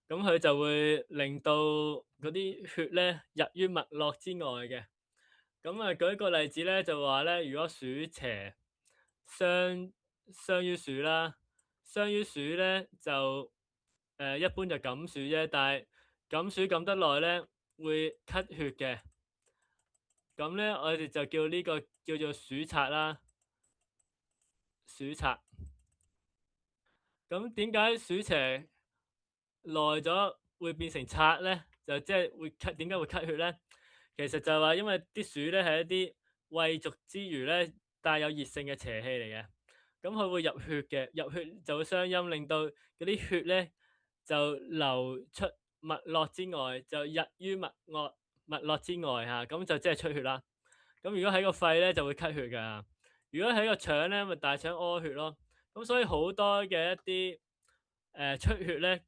咁佢就會令到嗰啲血咧入於脈絡之外嘅。咁啊，舉個例子咧，就話咧，如果鼠邪傷於鼠啦，傷於鼠咧就一般就感鼠啫，但係感鼠感得耐咧會咳血嘅。咁咧我哋就叫呢個叫做鼠擦啦，鼠擦。咁點解鼠邪耐咗會變成擦咧？就即係會咳，點解會咳血咧？其實就係話因為啲鼠咧係一啲畏俗之餘咧帶有熱性嘅邪氣嚟嘅，咁佢會入血嘅，入血就會傷陰，令到嗰啲血咧就流出脈絡之外，就溢於脈絡之外嚇，咁就即係出血啦。咁如果喺個肺咧就會咳血㗎，如果喺個腸咧咪大腸屙血咯。咁所以好多嘅一啲出血咧，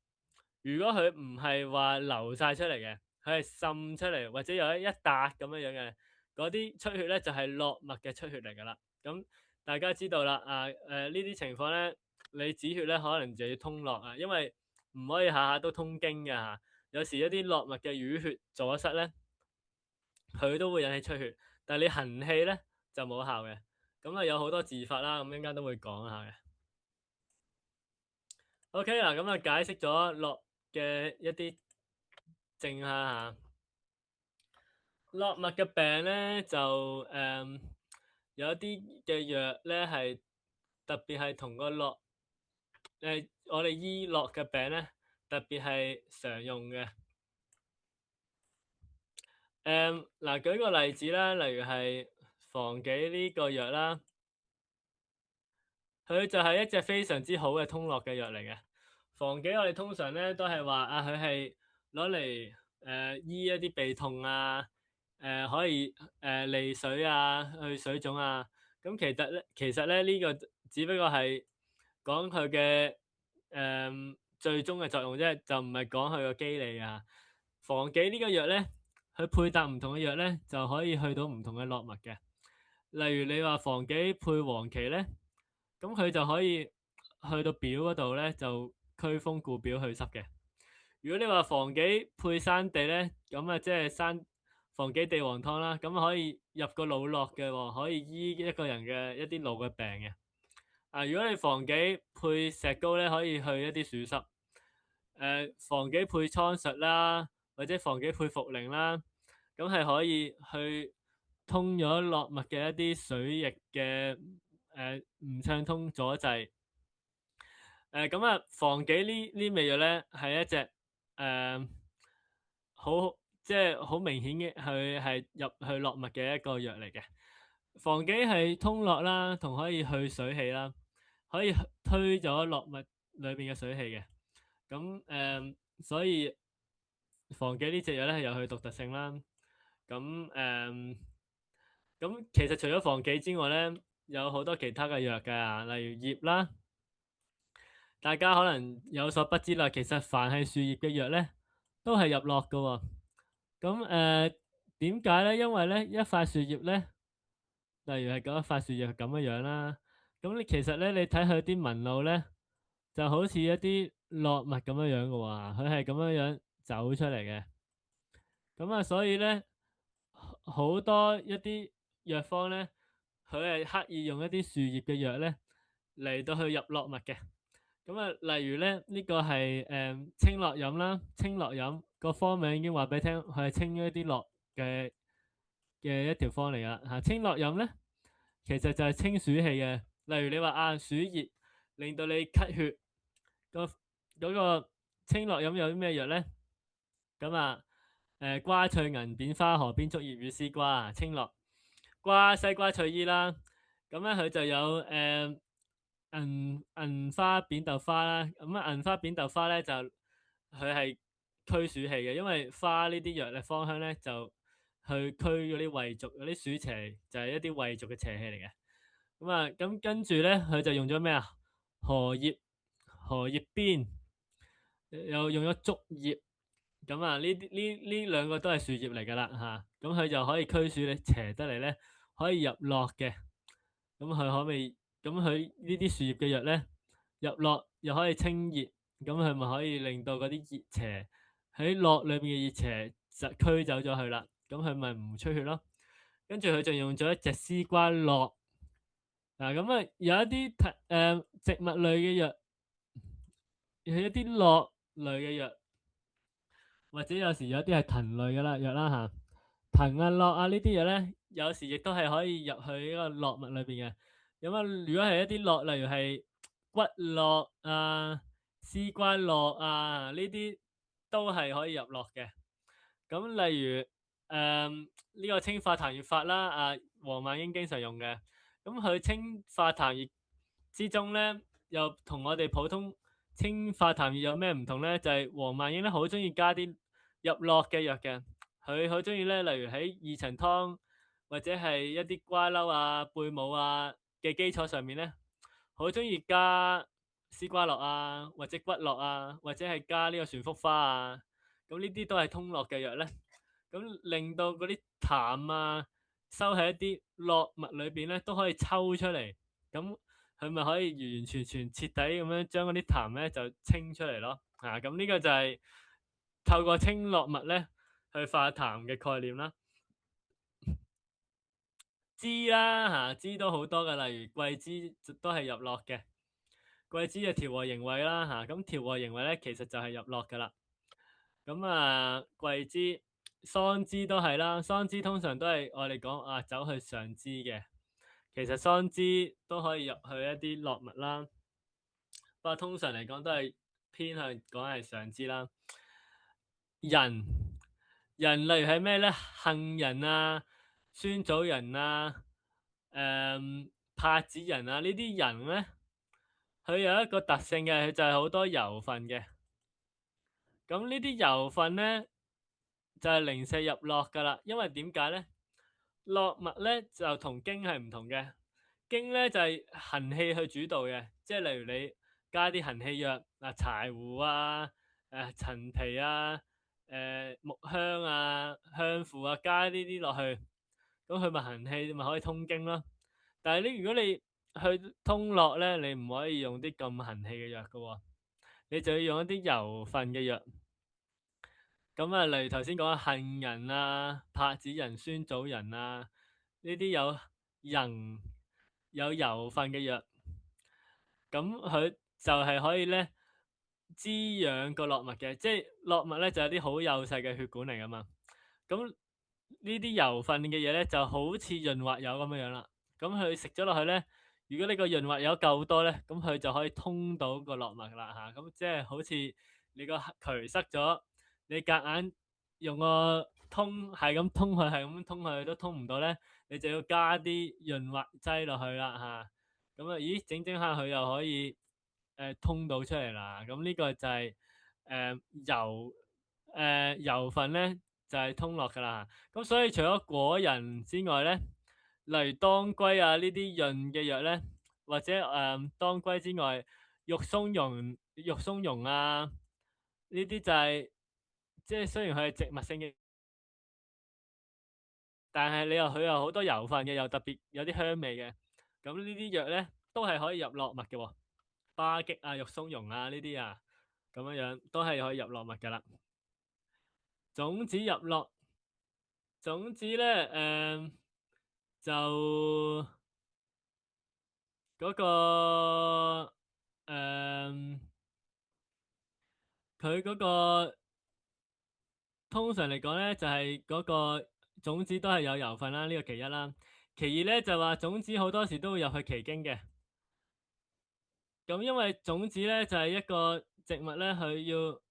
如果佢唔係話流晒出嚟嘅，佢係滲出嚟或者有一笪咁樣樣嘅，嗰啲出血咧就係絡脈嘅出血嚟㗎啦。咁大家知道啦，呢啲情況咧，你止血咧可能就要通絡啊，因為唔可以下下都通經㗎嚇。有時一啲絡脈嘅淤血阻塞咧，佢都會引起出血，但係你行氣咧就冇效嘅。咁啊有好多治法啦，咁陣間都會講下嘅。OK 嗱，咁啊解釋咗絡嘅一啲症嚇。絡脈嘅病咧就有一啲嘅藥咧係特別係同個絡我哋醫絡嘅病咧特別係常用嘅。嗱，舉個例子啦，例如係防己呢個藥啦，佢就係一隻非常之好嘅通絡嘅藥嚟嘅。防己我哋通常咧都係話啊，佢係攞嚟醫一啲鼻痛啊，可以利水啊，去水腫啊。咁其實咧呢個只不過係講佢嘅最終嘅作用啫，就唔係講佢個機理啊。防己呢個藥咧，佢配搭唔同嘅藥咧，就可以去到唔同嘅絡脈嘅。例如你話防己配黃芪咧，咁佢就可以去到表嗰度咧，就驅風固表去濕嘅。如果你話防己配山地咧，咁啊即係防己地黃湯啦，咁可以入個腦絡嘅喎，可以醫一個人嘅一啲腦嘅病嘅。如果你防己配石膏咧，可以去一啲暑濕。防己配蒼術啦，或者防己配茯苓啦，咁係可以去通咗絡脈嘅一啲水液嘅唔暢通阻滯。咁啊，防己呢味藥咧係一隻即係好明顯嘅，佢係入去絡脈嘅一個藥嚟嘅。防己係通絡啦，同可以去水氣啦，可以推咗絡脈裏邊嘅水氣嘅。咁所以防己呢隻藥咧有佢獨特性啦。咁其實除咗防己之外咧，有好多其他嘅藥㗎，例如葉啦。大家可能有所不知啦，其實凡係樹葉嘅藥咧，都係入落㗎喎。咁點解咧？因為咧一塊樹葉咧，例如係嗰一塊樹葉係咁嘅樣啦。咁你其實咧，你睇佢啲紋路咧，就好似一啲落物咁樣樣嘅喎，佢係咁樣樣走出嚟嘅。咁啊，所以咧好多一啲藥方咧，佢係刻意用一啲樹葉嘅藥咧嚟到去入落物嘅。咁啊，例如咧呢個係清樂飲啦，清樂飲個方名已經話俾你聽，佢係清咗一啲樂嘅一條方嚟噶嚇。清樂飲咧，其實就係清暑氣嘅。例如你話啊，暑熱令到你咳血，嗰個清樂飲有啲咩藥咧？咁啊，瓜翠銀扁花河邊竹葉與絲瓜啊，清樂瓜西瓜翠衣啦。咁咧佢就有銀花扁豆花啦。咁啊銀花扁豆花咧就佢係驅暑氣嘅，因為花呢啲藥嘅芳香咧就去驅嗰啲胃俗嗰啲暑邪，就係一啲胃俗嘅邪氣嚟嘅。咁啊咁跟住咧佢就用咗咩啊？荷葉邊，又用咗竹葉。咁啊呢兩個都係樹葉嚟噶啦嚇。咁佢就可以驅暑，你邪得嚟咧可以入絡嘅。咁佢可唔可以？咁佢呢啲樹葉嘅藥咧入絡又可以清熱，咁佢咪可以令到嗰啲熱邪喺絡裏邊嘅熱邪就驅走咗去啦。咁佢咪唔出血咯。跟住佢就用咗一隻絲瓜絡。嗱咁啊有一啲植物類嘅藥，係一啲絡類嘅藥，或者有時有啲係藤類嘅藥啦嚇。藤啊絡啊呢啲藥咧，有時亦都係可以入去呢個絡物裏邊嘅。咁啊，如果係一啲絡，例如係骨絡啊、絲瓜絡啊呢啲，都係可以入絡嘅。咁例如呢個清化痰液法啦，黃萬英經常用嘅。咁佢清化痰液之中咧，又同我哋普通清化痰液有咩唔同咧？就係黃萬英咧好中意加啲入絡嘅藥嘅。佢好中意咧，例如喺二陳湯或者係一啲瓜溜啊、貝母啊嘅基礎上面咧，好中意加絲瓜絡啊，或者骨絡啊，或者係加呢個旋福花啊。咁呢啲都係通絡嘅藥咧。咁令到嗰啲痰啊收喺一啲絡物裏邊咧，都可以抽出嚟。咁佢咪可以完完全全徹底咁樣將嗰啲痰咧就清出嚟咯。咁呢個就係透過清絡物咧去化痰嘅概念啦。枝啦枝都好多嘅，例如桂枝都係入絡嘅。桂枝就調和營衛啦咁調和營衛咧其實就係入絡噶啦。咁啊桂枝、桑枝都係啦，桑枝通常都係我哋講走去上肢嘅，其實桑枝都可以入去一啲絡物啦。不過通常嚟講都係偏向講係上肢啦。人例如係咩咧？杏仁啊、酸棗仁啊、柏子仁啊，呢啲仁咧，佢有一個特性嘅，佢就係好多油分嘅。咁呢啲油分咧就係零舍入絡噶啦。因為點解咧？絡物咧就同經係唔同嘅。經咧就係行氣去主導嘅，即係例如你加啲行氣藥柴胡啊、陳皮啊、木香啊、香附啊，加呢啲落去，咁佢咪行氣，咪可以通經咯。但係如果你去通絡咧，你唔可以用啲咁行氣嘅藥噶喎，你就要用一啲油分嘅藥。咁啊，例如頭先講杏仁啊、柏子仁、酸棗仁啊，呢啲有仁有油分嘅藥，咁佢就係可以咧滋養個絡物嘅。即係絡物咧就有啲好幼細嘅血管嚟噶嘛。咁呢啲油分嘅嘢咧就好似潤滑油咁樣樣啦。咁佢食咗落去咧，如果你個潤滑油夠多咧，咁佢就可以通到個絡物啦咁即係好似你個渠塞咗，你夾硬用個通係咁通佢，係咁通佢都通唔到咧，你就要加啲潤滑劑落去啦咁咦整整下佢又可以通到出嚟啦。咁呢個就係油油份咧就係通絡噶啦。咁所以除咗果仁之外咧，例如當歸啊呢啲潤嘅藥咧，或者當歸之外，肉鬆茸啊呢啲就係即係雖然佢係植物性嘅，但係佢有好多油分嘅，又特別有啲香味嘅。咁呢啲藥咧都係可以入絡脈嘅喎，巴戟啊、肉鬆茸啊呢啲啊，咁樣樣都係可以入絡脈噶啦。種子入絡，種子咧就嗰個佢嗰個通常嚟講咧，就係嗰個種子都係有油分啦，呢個其一啦。其二咧就話種子好多時都會入去奇經嘅。咁因為種子咧就係一個植物咧，佢要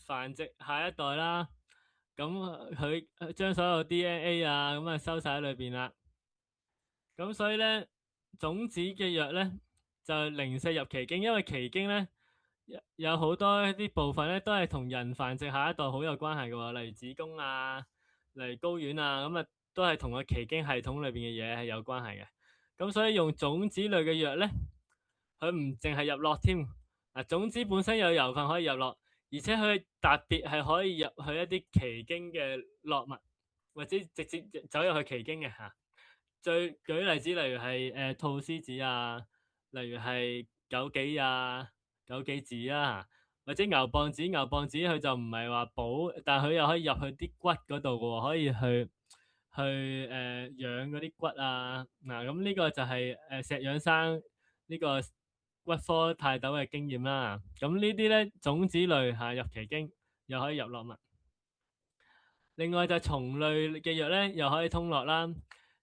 繁殖下一代啦。咁佢將所有 DNA 啊咁啊收晒喺裏邊啦。咁所以咧種子嘅藥咧就零舍入奇經，因為奇經咧有好多一啲部分咧都係同人繁殖下一代好有關係嘅喎，例如子宮啊，例如睾丸啊，咁啊都係同個奇經系統裏邊嘅嘢係有關係嘅。咁所以用種子類嘅藥咧，佢唔淨係入絡添。種子本身有油分可以入絡，而且佢特別係可以入去一啲奇經嘅絡脈，或者直接走入去奇經嘅嚇。舉例子，例如係菟絲子啊，例如係枸杞啊、枸杞子啊，或者牛蒡子。牛蒡子佢就唔係話補，但係佢又可以入去啲骨嗰度嘅喎，可以去養嗰啲骨啊。咁呢個就係石養生呢個骨科泰斗嘅經驗啦。咁呢啲咧種子類入奇經，又可以入絡脈。另外就蟲類嘅藥咧，又可以通絡啦。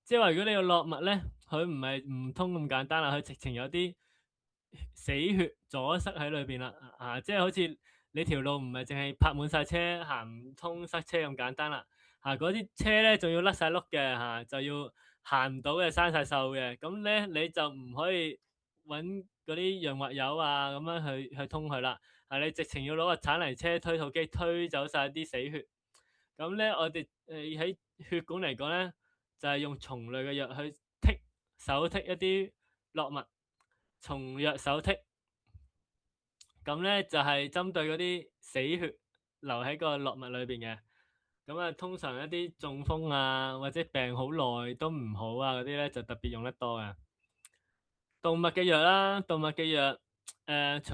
即係話，如果你要絡脈咧，佢唔係唔通咁簡單啦，佢直情有啲死血阻塞喺裏邊啦。即係好似你條路唔係淨係泊滿晒車，行唔通塞車咁簡單啦。嗰啲車咧仲要甩晒轆嘅，就要行唔到嘅，生晒銹嘅。咁咧你就唔可以揾嗰啲潤滑油啊咁樣去通佢啦。你直情要攞個鏟泥車推土機推走晒啲死血。咁咧，我哋喺血管嚟講咧，就係用蟲類嘅藥去手剔一啲絡脈，蟲藥手剔。咁咧就係針對嗰啲死血留喺個絡脈裏邊嘅。咁啊，通常一啲中風啊，或者病好耐都唔好啊嗰啲咧，就特別用得多嘅。動物嘅藥啦，動物嘅藥，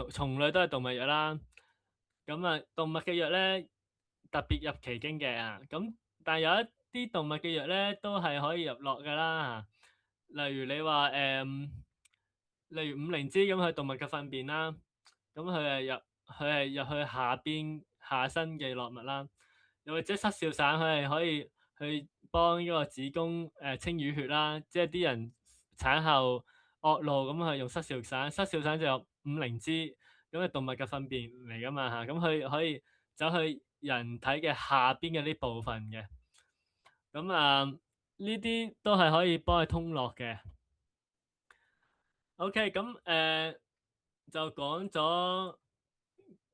蟲類都係動物藥啦。咁啊，動物嘅藥咧特別入奇經嘅。咁但係有一啲動物嘅藥咧都係可以入絡㗎啦。例如你話例如五靈芝咁，佢動物嘅糞便啦，咁佢係入去下邊下身嘅絡脈啦。又或者失笑散，佢係可以去幫呢個子宮清淤血啦。即係啲人產後惡露咁，係用失笑散。失笑散就有五靈芝咁嘅動物嘅糞便嚟噶嘛。咁佢可以走去人體嘅下邊嘅呢部分嘅。咁呢啲都係可以幫佢通絡嘅。OK，咁就講咗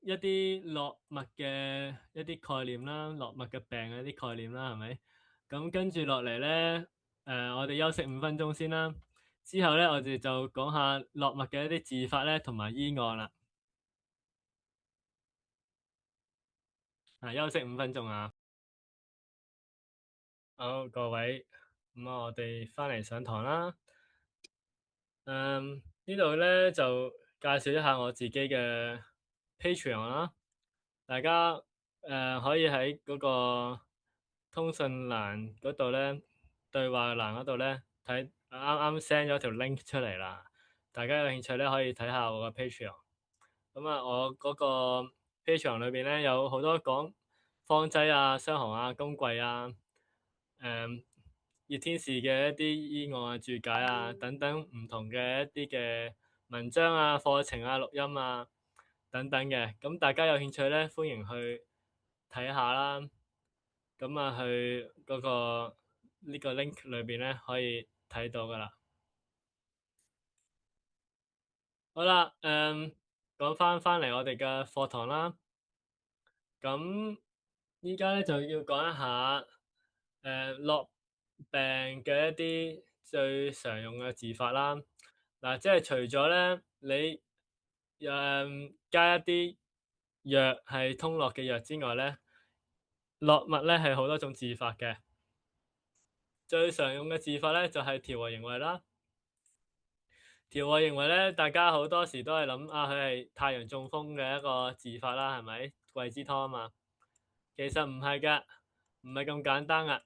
一啲絡脈嘅一啲概念啦，絡脈嘅病嘅一啲概念啦，係咪？咁跟住落嚟咧，我哋休息5分鐘先啦。之後咧，我哋就講下絡脈嘅一啲治法咧，同埋醫案啦。休息5分鐘啊！好，各位，咁我哋翻嚟上堂啦。呢度咧就介紹一下我自己嘅 Patreon 啦。大家可以喺嗰個通訊欄嗰度咧，對話欄嗰度咧睇，啱啱 send 咗條 link 出嚟啦。大家有興趣咧可以睇下我個 Patreon。咁我嗰個 Patreon 裏邊咧有好多講方劑啊、傷寒啊、公貴啊、熱天時嘅一啲醫案啊、注解啊等等唔同嘅一啲嘅文章啊、課程啊、錄音啊等等嘅。咁大家有興趣咧，歡迎去睇下啦。咁去嗰個呢個 link 裏邊咧可以睇到噶啦。好啦，講翻嚟我哋嘅課堂啦。咁依家咧就要講一下落病嘅一啲最常用嘅治法啦。嗱，即係除咗咧你加一啲藥係通絡嘅藥之外咧，落脈咧係好多種治法嘅。最常用嘅治法咧就係調和營衛啦。調和營衛咧，大家好多時都係諗啊，佢係太陽中風嘅一個治法啦，係咪？桂枝湯啊嘛，其實唔係㗎，唔係咁簡單㗎。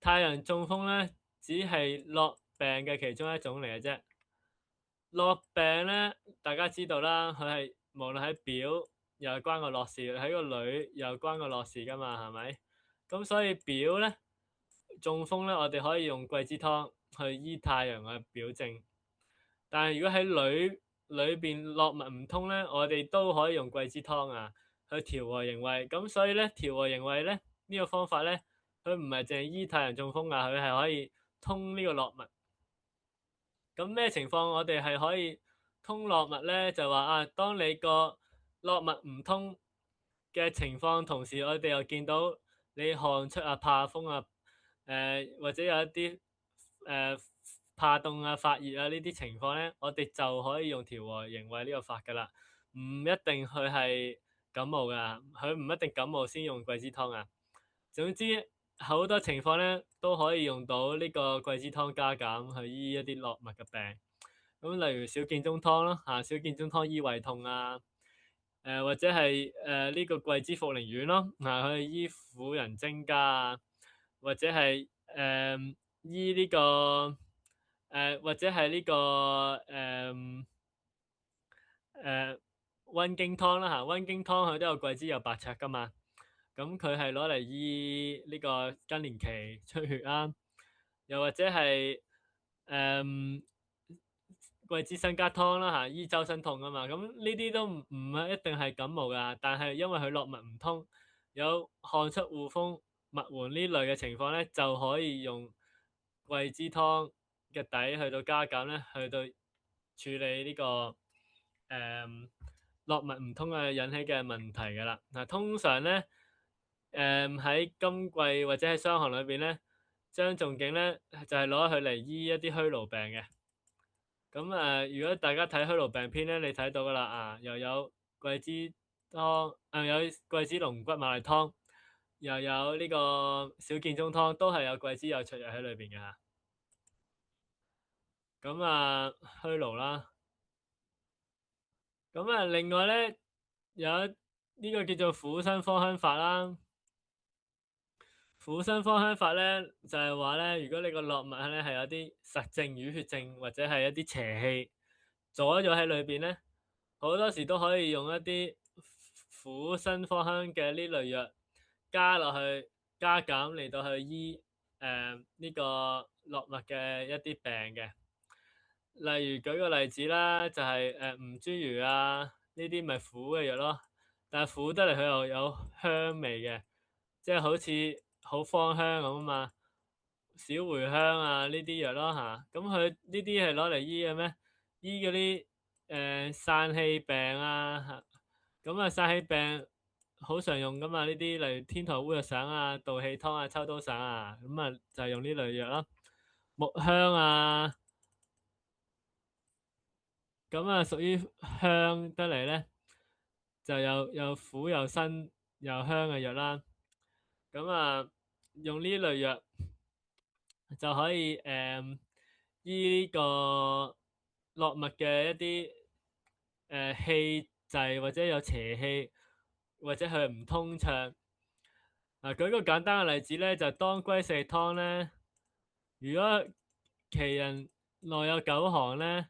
太陽中風咧，只係落病嘅其中一種嚟嘅啫。落病咧，大家知道啦，佢係無論喺表又係關個絡事，喺個裏又關個絡事㗎嘛，係咪？咁所以表咧中風咧，我哋可以用桂枝湯去醫太陽嘅表症。但係如果喺裏邊絡脈唔通咧，我哋都可以用桂枝湯啊去調和營衛。咁所以咧調和營衛咧呢個方法咧，佢唔係淨係醫太陽中風啊，佢係可以通呢個絡脈。咁咩情況我哋係可以通絡脈咧？就話啊，當你個絡脈唔通嘅情況，同時我哋又見到你汗出啊、怕風啊、或者有一啲怕凍啊、發熱啊呢啲情況咧，我哋就可以用調和營衛呢個法噶啦，唔一定佢係感冒噶，佢唔一定感冒先用桂枝湯啊。總之好多情況咧都可以用到呢個桂枝湯加減去醫一啲絡脈嘅病。咁例如小建中湯啦，小建中湯醫胃痛啊，或者係呢個桂枝茯苓丸咯，去醫婦人徵家啊，或者係醫呢個或者係呢個溫經湯啦嚇，溫經湯佢都有桂枝有白芍噶嘛，咁佢係攞嚟醫呢個更年期出血啊，又或者係桂枝生姜湯啦嚇，醫周身痛啊嘛，咁呢啲都唔係一定係感冒噶，但係因為佢絡脈唔通，有汗出惡風、脈緩呢類嘅情況咧，就可以用桂枝湯嘅底去到加減咧，去到處理呢個絡脈唔通嘅引起嘅問題噶啦。嗱，通常咧喺今季或者喺傷寒裏邊咧，張仲景咧就係攞佢嚟醫一啲虛勞病嘅。咁如果大家睇虛勞病篇咧，你睇到噶啦又有桂枝湯，有桂枝龍骨馬麗湯，又有呢個小建中湯，都係有桂枝有芍藥喺裏邊嘅嚇。咁虛勞啦，咁另外咧有呢個叫做附生芳香法啦。附生芳香法咧就係話咧，如果你個絡脈咧係有啲實症、淤血症或者係一啲邪氣阻咗喺裏邊咧，好多時都可以用一啲附生芳香嘅呢類藥加落去加減嚟到去醫呢個絡脈嘅一啲病嘅。例如舉個例子啦，就係吳茱萸啊，呢啲咪苦嘅藥咯，但係苦得嚟佢又有香味嘅，即係好似好芳香咁啊嘛，小茴香啊呢啲藥咯嚇，咁佢呢啲係攞嚟醫嘅咩？醫嗰啲散氣病啊，咁散氣病好常用噶嘛，呢啲例如天台烏藥散啊、杜氣湯啊、秋刀散啊，咁就係用呢類藥啦，木香啊。咁屬於香得嚟咧，就又苦又辛又香嘅藥啦。咁用呢類藥就可以醫呢個絡脈嘅一啲氣滯或者有邪氣，或者佢唔通暢。舉個簡單嘅例子咧，就當歸四逆湯咧，如果其人內有9寒咧。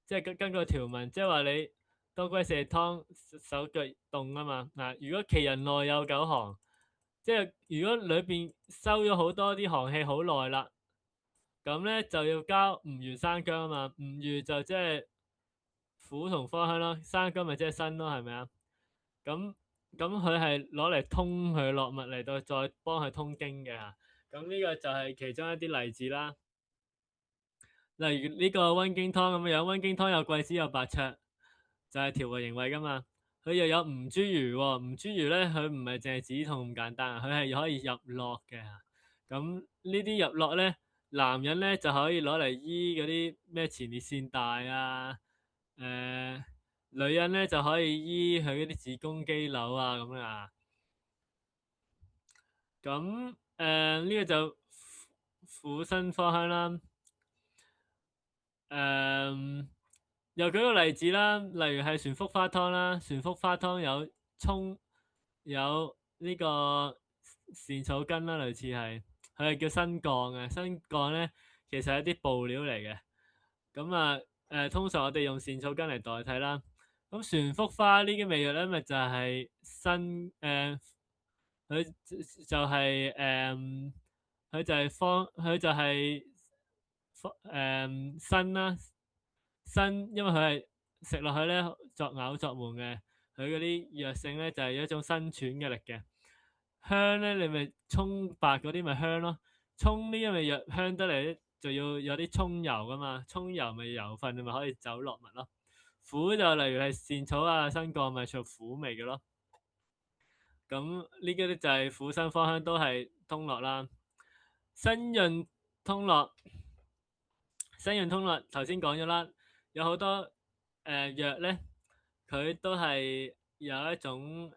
即係根據條文，即係話你當歸四逆湯手腳凍啊嘛。如果其人內有9寒，即係如果裏邊收咗好多啲寒氣好耐啦，咁咧就要加吳元生姜啊嘛。吳元就即係苦同芳香咯，生姜咪即係辛咯，係咪啊？咁佢係攞嚟通佢絡脈嚟到再幫佢通經嘅嚇。咁呢個就係其中一啲例子啦。例如呢個溫經湯咁樣，溫經湯有桂枝有白芍，就係調和營衛噶嘛。佢又有吳茱萸喎，吳茱萸咧佢唔係淨係止痛咁簡單，佢係可以入絡嘅。咁呢啲入絡咧，男人咧就可以攞嚟醫嗰啲咩前列腺大啊，女人咧就可以醫佢嗰啲子宮肌瘤啊咁啊。咁呢個就婦新芳香啦。又舉個例子啦，例如係旋福花湯啦，旋福花湯有葱，有呢個茜草根啦，類似係，佢係叫新幹嘅，新幹咧其實係一啲布料嚟嘅，咁啊通常我哋用茜草根嚟代替啦，咁旋福花呢啲味藥咧咪就係佢就係佢就係辛啦。辛，因為佢係食落去咧作嘔作悶嘅，佢嗰啲藥性咧就係一種生喘嘅力嘅。香咧，你咪葱白嗰啲咪香咯。葱呢因為藥香得嚟咧，就要有啲葱油噶嘛，葱油咪油分，你咪可以走落物咯。苦就例如係茜草啊、新幹咪屬苦味嘅咯。咁呢啲就係婦新芳香都係通絡啦。辛潤通絡，辛潤通絡頭先講咗啦。有好多藥咧，佢都係有一種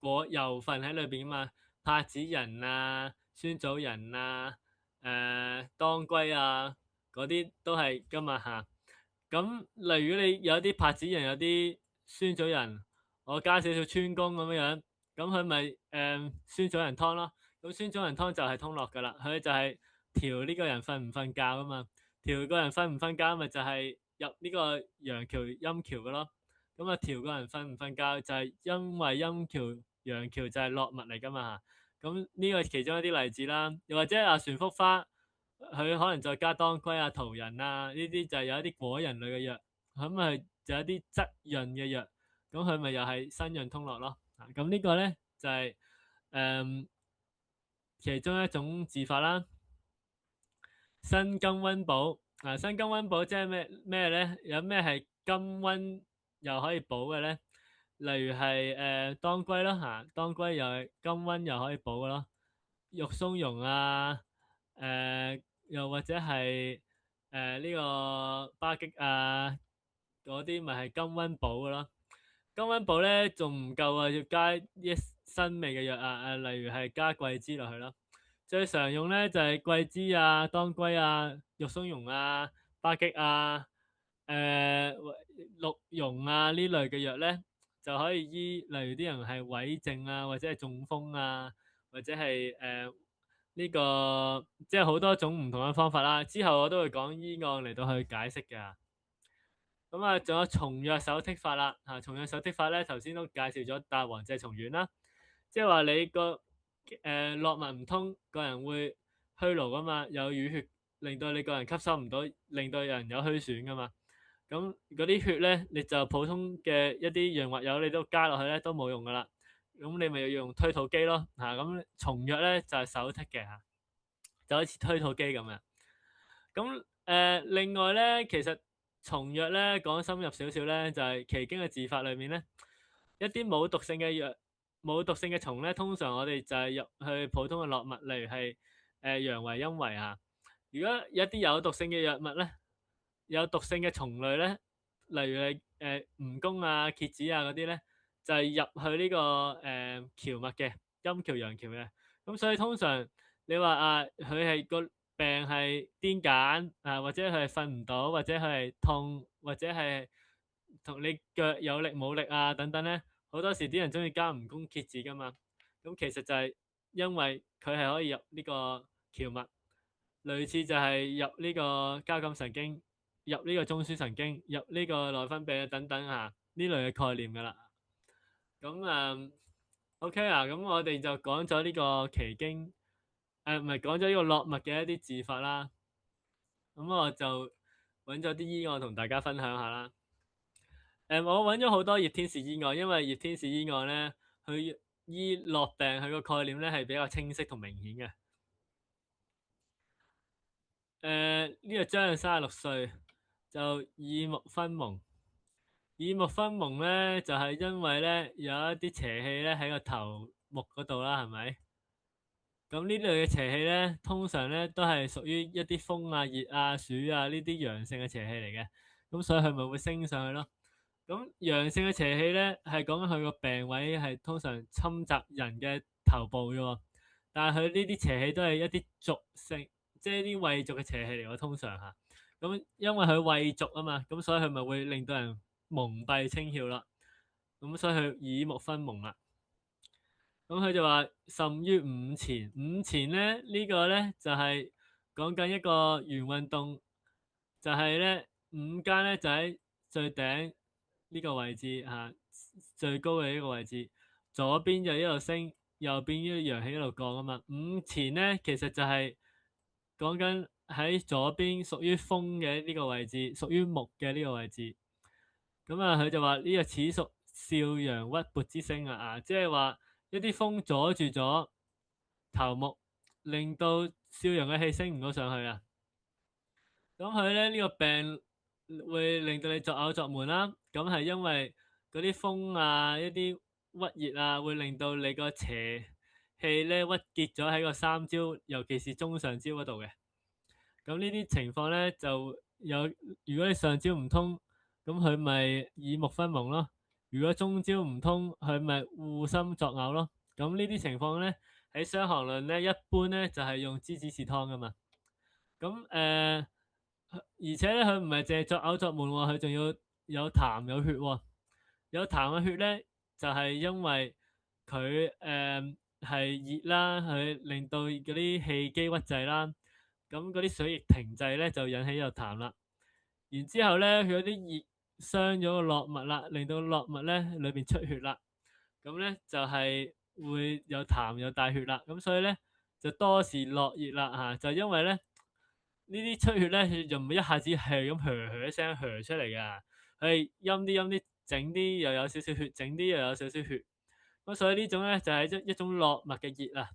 果油分喺裏邊啊嘛，柏子仁啊、酸棗仁啊、當歸啊嗰啲都係噶嘛嚇。咁例如你有啲柏子仁，有啲酸棗仁，我加少少川芎咁樣，咁佢咪酸棗仁湯咯。咁酸棗仁湯就係通絡噶啦，佢就係調呢個人瞓唔瞓覺啊嘛。調個人瞓唔瞓覺咪就係入呢個陽橋陰橋嘅咯。咁啊調個人瞓唔瞓覺就係因為陰橋陽橋就係絡脈嚟噶嘛。咁呢個其中一啲例子啦，又或者啊旋福花，佢可能再加當歸啊、桃仁啊呢啲就係有一啲果仁類嘅藥，咁啊就有啲質潤嘅藥，咁佢咪又係辛潤通絡咯。咁呢個咧就係其中一種治法啦。辛甘溫補啊，辛甘溫補即係咩咧？有咩係甘溫又可以補嘅咧？例如係當歸咯嚇，當歸又係甘溫又可以補嘅咯。肉鬆茸啊，又或者係呢個巴戟啊，嗰啲咪係甘溫補嘅咯。甘溫補咧仲唔夠啊，要加啲辛味嘅藥啊，例如係加桂枝落去咯。最常用咧就係桂枝啊、當歸啊、肉鬆茸啊、巴戟啊、鹿茸啊呢類嘅藥咧，就可以醫，例如啲人係痿症啊，或者係中風啊，或者係呢個即係好多種唔同嘅方法啦。之後我都會講醫案嚟到去解釋嘅。咁啊，仲有松藥手剔法啦。松藥手剔法咧，頭先都介紹咗大黃謝松丸啦，即係話你個絡脈唔通，個人會虛勞噶嘛，有淤血，令到你個人吸收唔到，令到人有虛損噶嘛。咁嗰啲血咧，你就普通嘅一啲潤滑油，你都加落去咧都冇用噶啦。咁你咪要用推土機咯。咁松藥咧就係手剔嘅嚇，就好似推土機咁樣。咁另外咧，其實松藥咧講深入少少咧，就係奇經嘅治法裏面咧，一啲冇毒性嘅藥、冇毒性嘅蟲咧，通常我哋就係入去普通嘅絡脈，例如係陽維、陰維啊。如果有一啲有毒性嘅藥物咧，有毒性嘅蟲類咧，例如係蜈蚣啊、蠍子啊嗰啲咧，就係入去呢個蕎脈嘅陰蕎陽蕎嘅。咁所以通常你話啊，佢係個病係癲癇啊，或者佢係瞓唔到，或者佢係痛，或者係同你腳有力冇力啊等等咧，好多時啲人中意加蜈蚣蠍子噶嘛。咁其實就係因為佢係可以入呢個蕎脈，類似就係入呢個交感神經、入呢個中樞神經、入呢個內分泌等等呢類嘅概念噶啦。咁OK 啊，咁我哋就講咗呢個奇經，唔係講咗呢個絡脈嘅一啲治法啦。咁我就揾咗啲醫案同大家分享下啦。我揾咗好多葉天士醫案，因為葉天士醫案咧，佢醫絡病佢個概念咧係比較清晰同明顯嘅。呢個張36歲就耳目分蒙，耳目分蒙咧，就係因為咧有一啲邪氣咧喺個頭目嗰度啦，係咪？咁呢類嘅邪氣咧，通常咧都係屬於一啲風啊、熱啊、暑啊呢啲陽性嘅邪氣嚟嘅，咁所以佢咪會升上去咯。咁陽性嘅邪氣咧，係講緊佢個病位係通常侵襲人嘅頭部嘅喎，但係佢呢啲邪氣都係一啲濁性，即係啲穢濁嘅邪氣嚟喎，通常嚇。咁因為佢穢濁啊嘛，咁所以佢咪會令到人蒙蔽清曉啦。咁所以佢耳目分蒙啦。咁佢就話甚於五錢，五錢咧呢個咧就係講緊一個圓運動，就係咧五間咧就喺最頂呢個位置嚇，最高嘅呢個位置，左邊就一路升，右邊呢個陽氣一路降啊嘛。五錢咧其實就係講緊喺左邊屬於風嘅呢個位置，屬於木嘅呢個位置。咁啊，佢就話呢個此屬少陽鬱勃之聲啊，即係話一啲風阻住咗頭目，令到少陽嘅氣升唔到上去啊。咁佢咧呢個病會令到你作嘔作悶啦。咁係因為嗰啲風啊、一啲鬱熱啊，會令到你個邪氣咧鬱結咗喺個三焦，尤其是中上焦嗰度嘅。咁呢啲情況咧就有，如果你上焦唔通，咁佢咪耳目分蒙咯；如果中焦唔通，佢咪護心作嘔咯。咁呢啲情況咧喺傷寒論咧，一般咧就係用梔子豉湯噶嘛。咁而且咧佢唔係淨係作嘔作悶喎，佢仲要有痰有血喎。有痰嘅血咧，就係因為佢係熱啦，佢令到嗰啲氣機鬱滯啦。咁嗰啲水液停滯咧，就引起有痰啦。然之後咧，佢有啲熱傷咗個絡脈啦，令到絡脈咧裏邊出血啦。咁咧就係會有痰有帶血啦。咁所以咧就多時落熱啦嚇，就因為咧呢啲出血咧，就唔會一下子係咁噓一聲噓出嚟㗎，係陰啲陰啲，整啲又有少少血，整啲又有少少血。咁所以呢種咧就係一種絡脈嘅熱啊。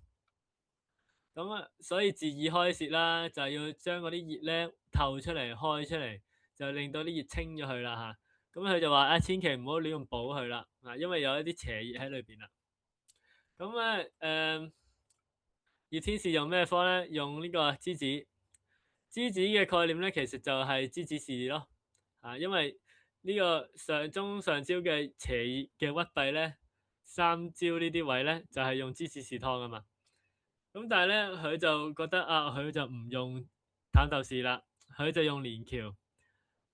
咁啊，所以自耳開泄啦，就係要將嗰啲熱咧透出嚟、開出嚟，就令到啲熱清咗佢啦嚇。咁佢就話啊，千祈唔好亂咁補佢啦，啊，因為有一啲邪熱喺裏邊啦。咁咧熱天時用咩方咧？用呢個梔子。梔子嘅概念咧，其實就係梔子豉咯。啊，因為呢個上中上焦嘅邪熱嘅鬱閉咧，三焦呢啲位咧就係用梔子豉湯啊嘛。咁但係咧，佢就覺得啊，佢就唔用淡豆豉啦，佢就用連翹。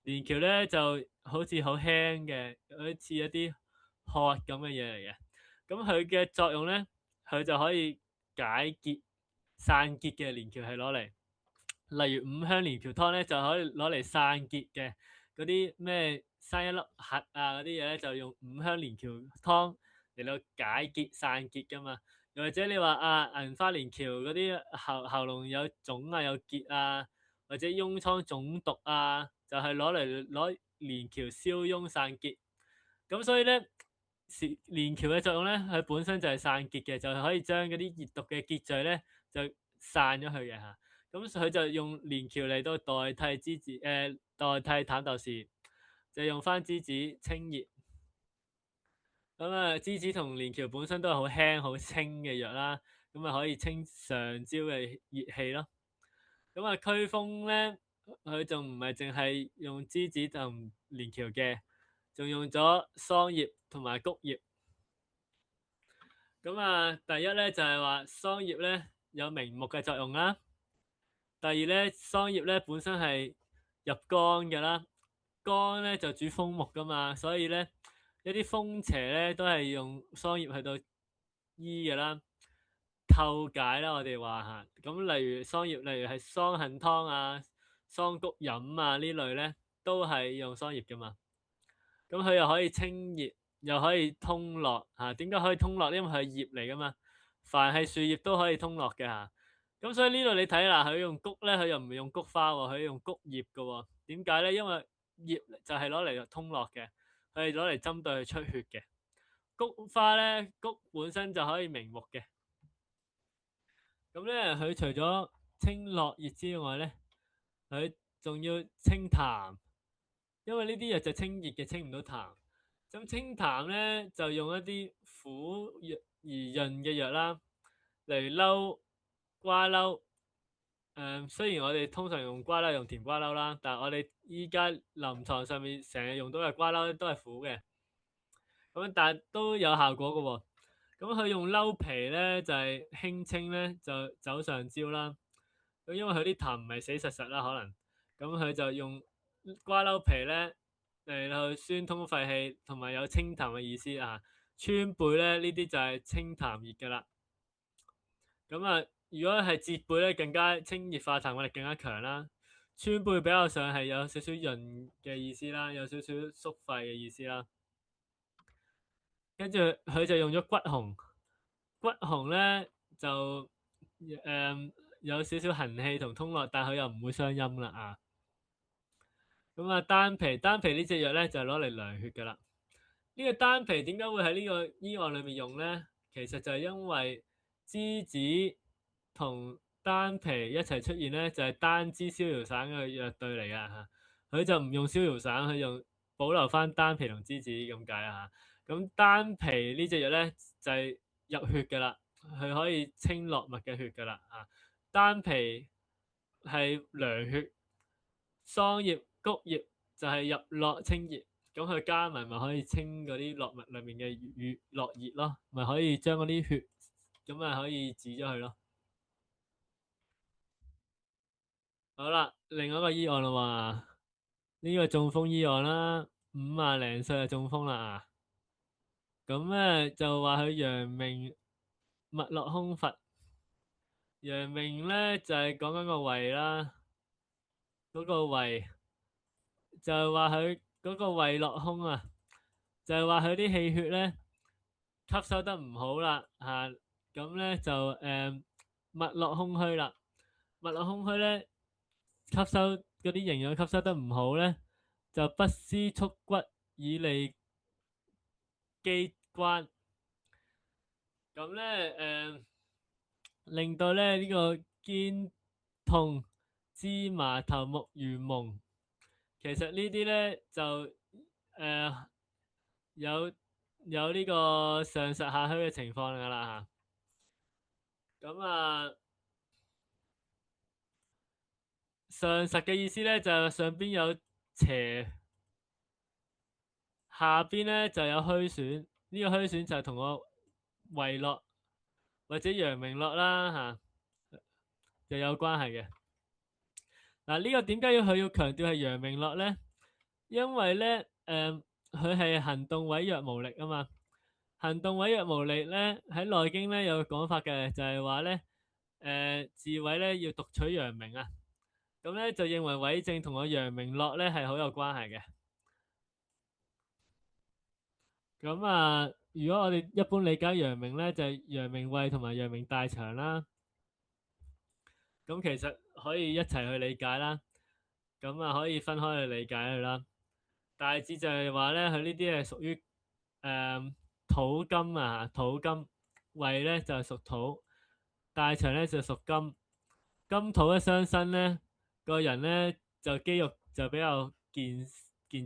連翹咧就好似好輕嘅，好似一啲殼咁嘅嘢嚟嘅。咁佢嘅作用咧，佢就可以解結散結嘅。連翹係攞嚟，例如五香連翹湯咧，就可以攞嚟散結嘅。嗰啲咩生一粒核啊嗰啲嘢咧，就用五香連翹湯嚟到解結散結噶嘛。又或者你話啊銀花連翹嗰啲喉嚨有腫啊有結啊，或者痈瘡腫毒啊，就係攞連翹消痈散結。咁所以咧，連翹嘅作用咧，佢本身就係散結嘅，就係可以將嗰啲熱毒嘅結聚咧就散咗去嘅嚇。咁佢就用連翹嚟到代替梔子，代替淡豆豉，就用翻梔子清熱。咁啊，梔子同連翹本身都係好輕好清嘅藥啦，咁啊可以清上焦嘅熱氣咯。咁啊驅風咧，佢仲唔係淨係用梔子同連翹嘅，仲用咗桑葉同埋菊葉。咁啊，第一咧就係話桑葉咧有明目嘅作用啦。第二咧，桑葉咧本身係入肝嘅啦，肝咧就主風木噶嘛，所以咧一啲風邪咧都係用桑葉去到醫嘅啦，透解啦，我哋話嚇。咁例如桑葉，例如係桑杏湯啊、桑菊飲啊呢類咧，都係用桑葉噶嘛。咁佢又可以清熱，又可以通絡嚇。點解可以通絡？因為佢係葉嚟噶嘛，凡係樹葉都可以通絡嘅嚇。咁所以呢度你睇啦，佢用菊咧，佢又唔係用菊花喎，佢用菊葉嘅喎。點解咧？因為葉就係攞嚟通絡嘅，佢係攞嚟針對佢出血嘅。菊花咧，菊本身就可以明目嘅。咁咧，佢除咗清絡熱之外咧，佢仲要清痰，因為呢啲藥就清熱嘅，清唔到痰。咁清痰咧就用一啲苦而潤嘅藥啦，例如嬲、瓜嬲。雖然我哋通常用瓜嬲用甜瓜嬲啦，但係我哋依家臨床上面成日用到嘅瓜嬲都係苦嘅，咁但係都有效果嘅喎。咁佢用嬲皮咧就係輕清咧就走上焦啦。咁因為佢啲痰唔係死實實啦，可能咁佢就用瓜嬲皮咧嚟去酸通肺氣，同埋有清痰嘅意思啊。川貝咧呢啲就係清痰熱嘅啦。咁啊，如果係浙貝咧，更加清熱化痰，我哋更加強啦。川貝比較上係有少少潤嘅意思啦，有少少縮肺嘅意思啦。跟住佢就用咗骨紅，骨紅咧就有少少行氣同通絡，但係佢又唔會傷陰啦啊。咁啊，丹皮呢隻藥咧就係攞嚟涼血噶啦。呢個丹皮點解會喺呢個醫案裏面用咧？其實就係因為梔子同丹皮一齊出現咧，就係丹梔逍遙散嘅藥對嚟噶嚇。佢就唔用逍遙散，佢用保留翻丹皮同梔子咁解啊嚇。咁丹皮呢隻藥咧就係入血噶啦，佢可以清絡脈嘅血噶啦啊。丹皮係涼血，桑葉、菊葉就係入絡清熱，咁佢加埋咪可以清嗰啲絡脈裏面嘅絡熱咯，咪可以將嗰啲血咁咪可以止咗佢咯。好啦，另外一個醫案啦喎，呢個中風醫案啦，50零歲就中風啦啊，咁咧就話佢陽明脈絡空乏，陽明咧就係講緊個胃啦，嗰個胃就係話佢嗰個胃絡空啊，就係話佢啲氣血咧吸收得唔好啦嚇，咁咧就脈絡空虛啦，脈絡空虛咧吸收嗰啲營養吸收得唔好咧，就不思促骨以利機關，咁咧令到咧呢個肩痛、芝麻頭目如蒙。其實呢啲咧就有呢個上實下虛嘅情況噶啦嚇。咁啊，上實嘅意思咧就係上邊有邪，下邊咧就有虛損。呢個虛損就係同個胃絡或者陽明絡啦嚇就有關係嘅。嗱，呢個點解佢要強調係陽明絡咧？因為咧佢係行動委弱無力啊嘛。行動委弱無力咧喺內經咧有個講法嘅，就係話咧自痿咧要獨取陽明啊。咁咧就認為痿症同個陽明絡咧係好有關係嘅。咁啊，如果我哋一般理解陽明咧，就係陽明胃同埋陽明大腸啦。咁其實可以一齊去理解啦。咁啊可以分開去理解佢啦。大致就係話咧，佢呢啲係屬於土金啊，土金。胃咧就係屬土，大腸咧就屬金。金土一相生咧，個人咧就肌肉就比較健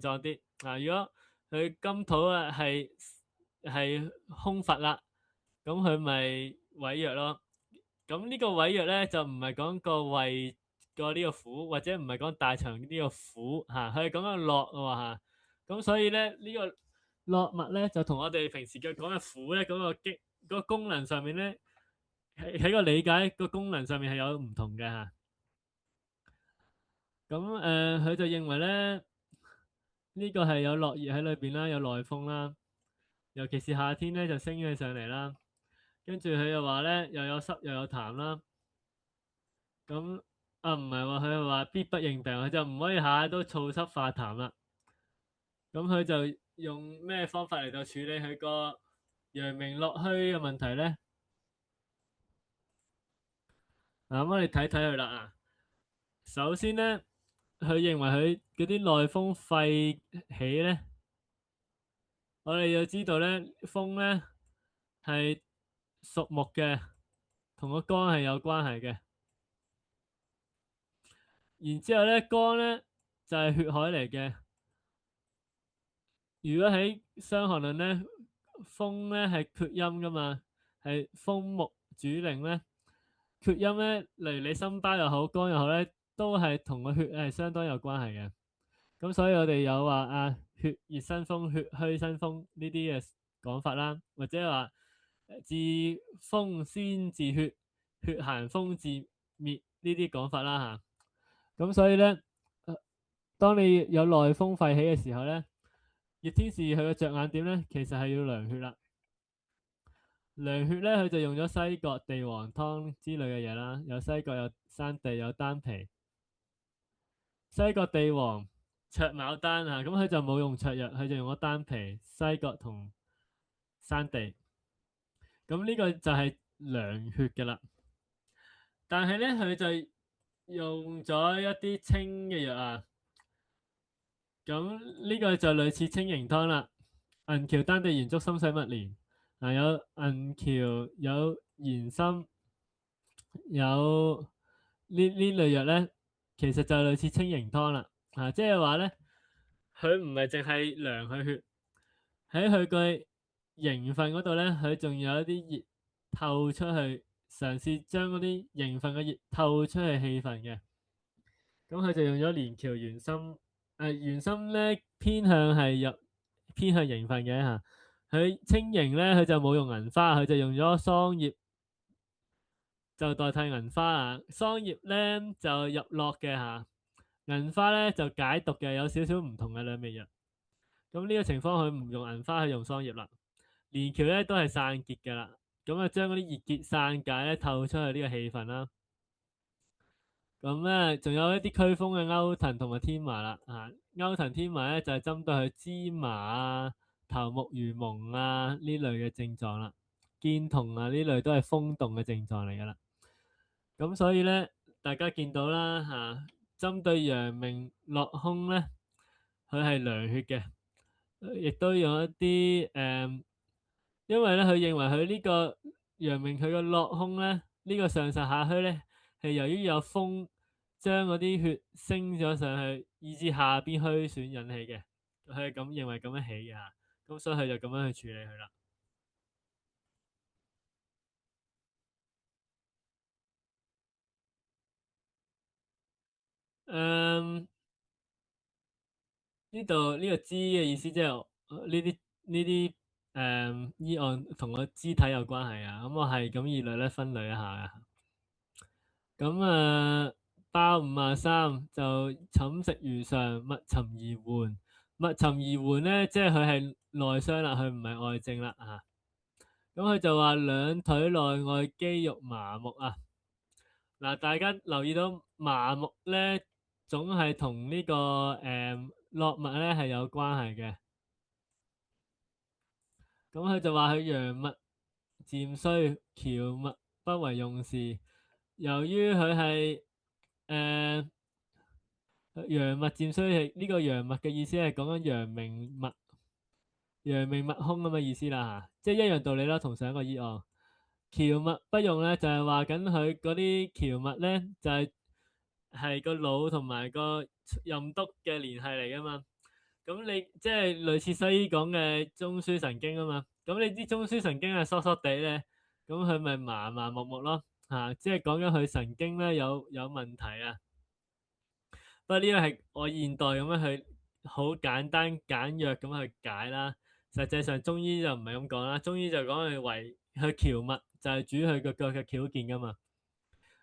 壯啲。嗱，如果佢金土啊係空乏啦，咁佢咪痿弱咯。咁呢個痿弱咧就唔係講個胃個呢個苦，或者唔係講大腸呢個苦嚇，佢係講個絡喎嚇。咁所以咧呢個絡脈咧就同我哋平時嘅講嘅苦咧嗰個功能上面咧喺個理解個功能上面係有唔同嘅嚇。咁佢就認為咧呢個係有絡熱喺裏邊啦，有內風啦，尤其是夏天咧就升起上嚟啦。跟住佢又話咧又有濕又有痰啦。咁唔係話佢係話必不應病，佢就唔可以下下都燥濕化痰啦。咁佢就用咩方法嚟到處理佢個陽明絡虛嘅問題咧？嗱，咁我哋睇睇佢啦啊。首先咧，佢認為佢嗰啲內風肺起咧，我哋要知道咧，風咧係屬木嘅，同個肝係有關係嘅。然之後咧，肝咧就係血海嚟嘅。如果喺傷寒論咧，風咧係厥陰噶嘛，係風木主令咧，厥陰咧，例如你心包又好，肝又好咧，都係同個血係相當有關係嘅。咁所以我哋有話啊，血熱生風、血虛生風呢啲嘅講法啦，或者話治風先治血，血行風自滅呢啲講法啦嚇。咁所以咧，當你有內風沸起嘅時候咧，葉天士佢嘅着眼點咧，其實係要涼血啦。涼血咧，佢就用咗西葛地黃湯之類嘅嘢啦，有西葛、有山地、有丹皮。西葛地黃、卓牡丹啊，咁佢就冇用芍藥，佢就用咗丹皮、西葛同山地。咁呢個就係涼血嘅啦。但係咧，佢就用咗一啲清嘅藥啊。咁呢個就類似清營湯啦。銀蕎、丹地、圓竹、心水、蜜蓮啊，有銀蕎、有鹽參、有呢類藥咧，其實就類似清營湯啦。啊，即係話咧，佢唔係淨係涼佢血，喺佢個營分嗰度咧，佢仲有一啲熱透出去，嘗試將嗰啲營分嘅熱透出去氣分嘅。咁佢就用咗連翹、元參。元參咧偏向營分嘅嚇。佢清營咧，佢就冇用銀花，佢就用咗桑葉就代替銀花啊。桑葉咧就入絡嘅嚇，銀花咧就解毒嘅，有少少唔同嘅兩味藥。咁呢個情況佢唔用銀花，佢用桑葉啦。連翹咧都係散結嘅啦，咁啊將嗰啲熱結散解咧透出去呢個氣分啦。咁咧仲有一啲驅風嘅歐藤同埋天麻啦。歐藤天麻咧就係針對佢芝麻啊、頭目魚蒙啊呢類嘅症狀啦，肩痛啊呢類都係風動嘅症狀嚟噶啦。咁所以咧，大家見到啦針對陽明落空咧，佢係涼血嘅，亦都用一啲因為咧佢認為佢呢個陽明佢個落空咧，呢個上實下虛咧係由於有風將嗰啲血升咗上去，以致下邊虛損引起嘅，佢係咁認為咁樣起嘅嚇，咁所以佢就咁樣去處理佢啦。呢度呢個肢嘅意思即係呢啲醫案同個肢體有關係啊，咁我係咁以略咧分類一下啊。咁包53就寢食如常，勿尋而緩。勿尋而緩咧，即係佢係內傷啦，佢唔係外症啦啊。咁佢就話兩腿內外肌肉麻木啊。嗱，大家留意到麻木咧，總係同呢個絡脈咧係有關係嘅。咁佢就話佢陽脈漸衰，喬脈不為用時。由於佢係陽脈漸衰，係呢個陽脈嘅意思係講緊陽明脈、陽明脈空咁嘅意思啦嚇，即係一樣道理啦，同上一個醫案。喬脈不用咧，就係話緊佢嗰啲喬脈咧，就係個腦同埋個任督嘅聯繫嚟噶嘛。咁你即係類似西醫講嘅中樞神經啊嘛。咁你啲中樞神經係疏疏地咧，咁佢咪麻麻木木咯嚇，即係講緊佢神經咧有問題啊。不過呢個係我現代咁樣去好簡單簡約咁去解啦。實際上中醫就唔係咁講啦，中醫就講佢為佢喬脈就係主佢個腳嘅矯健噶嘛。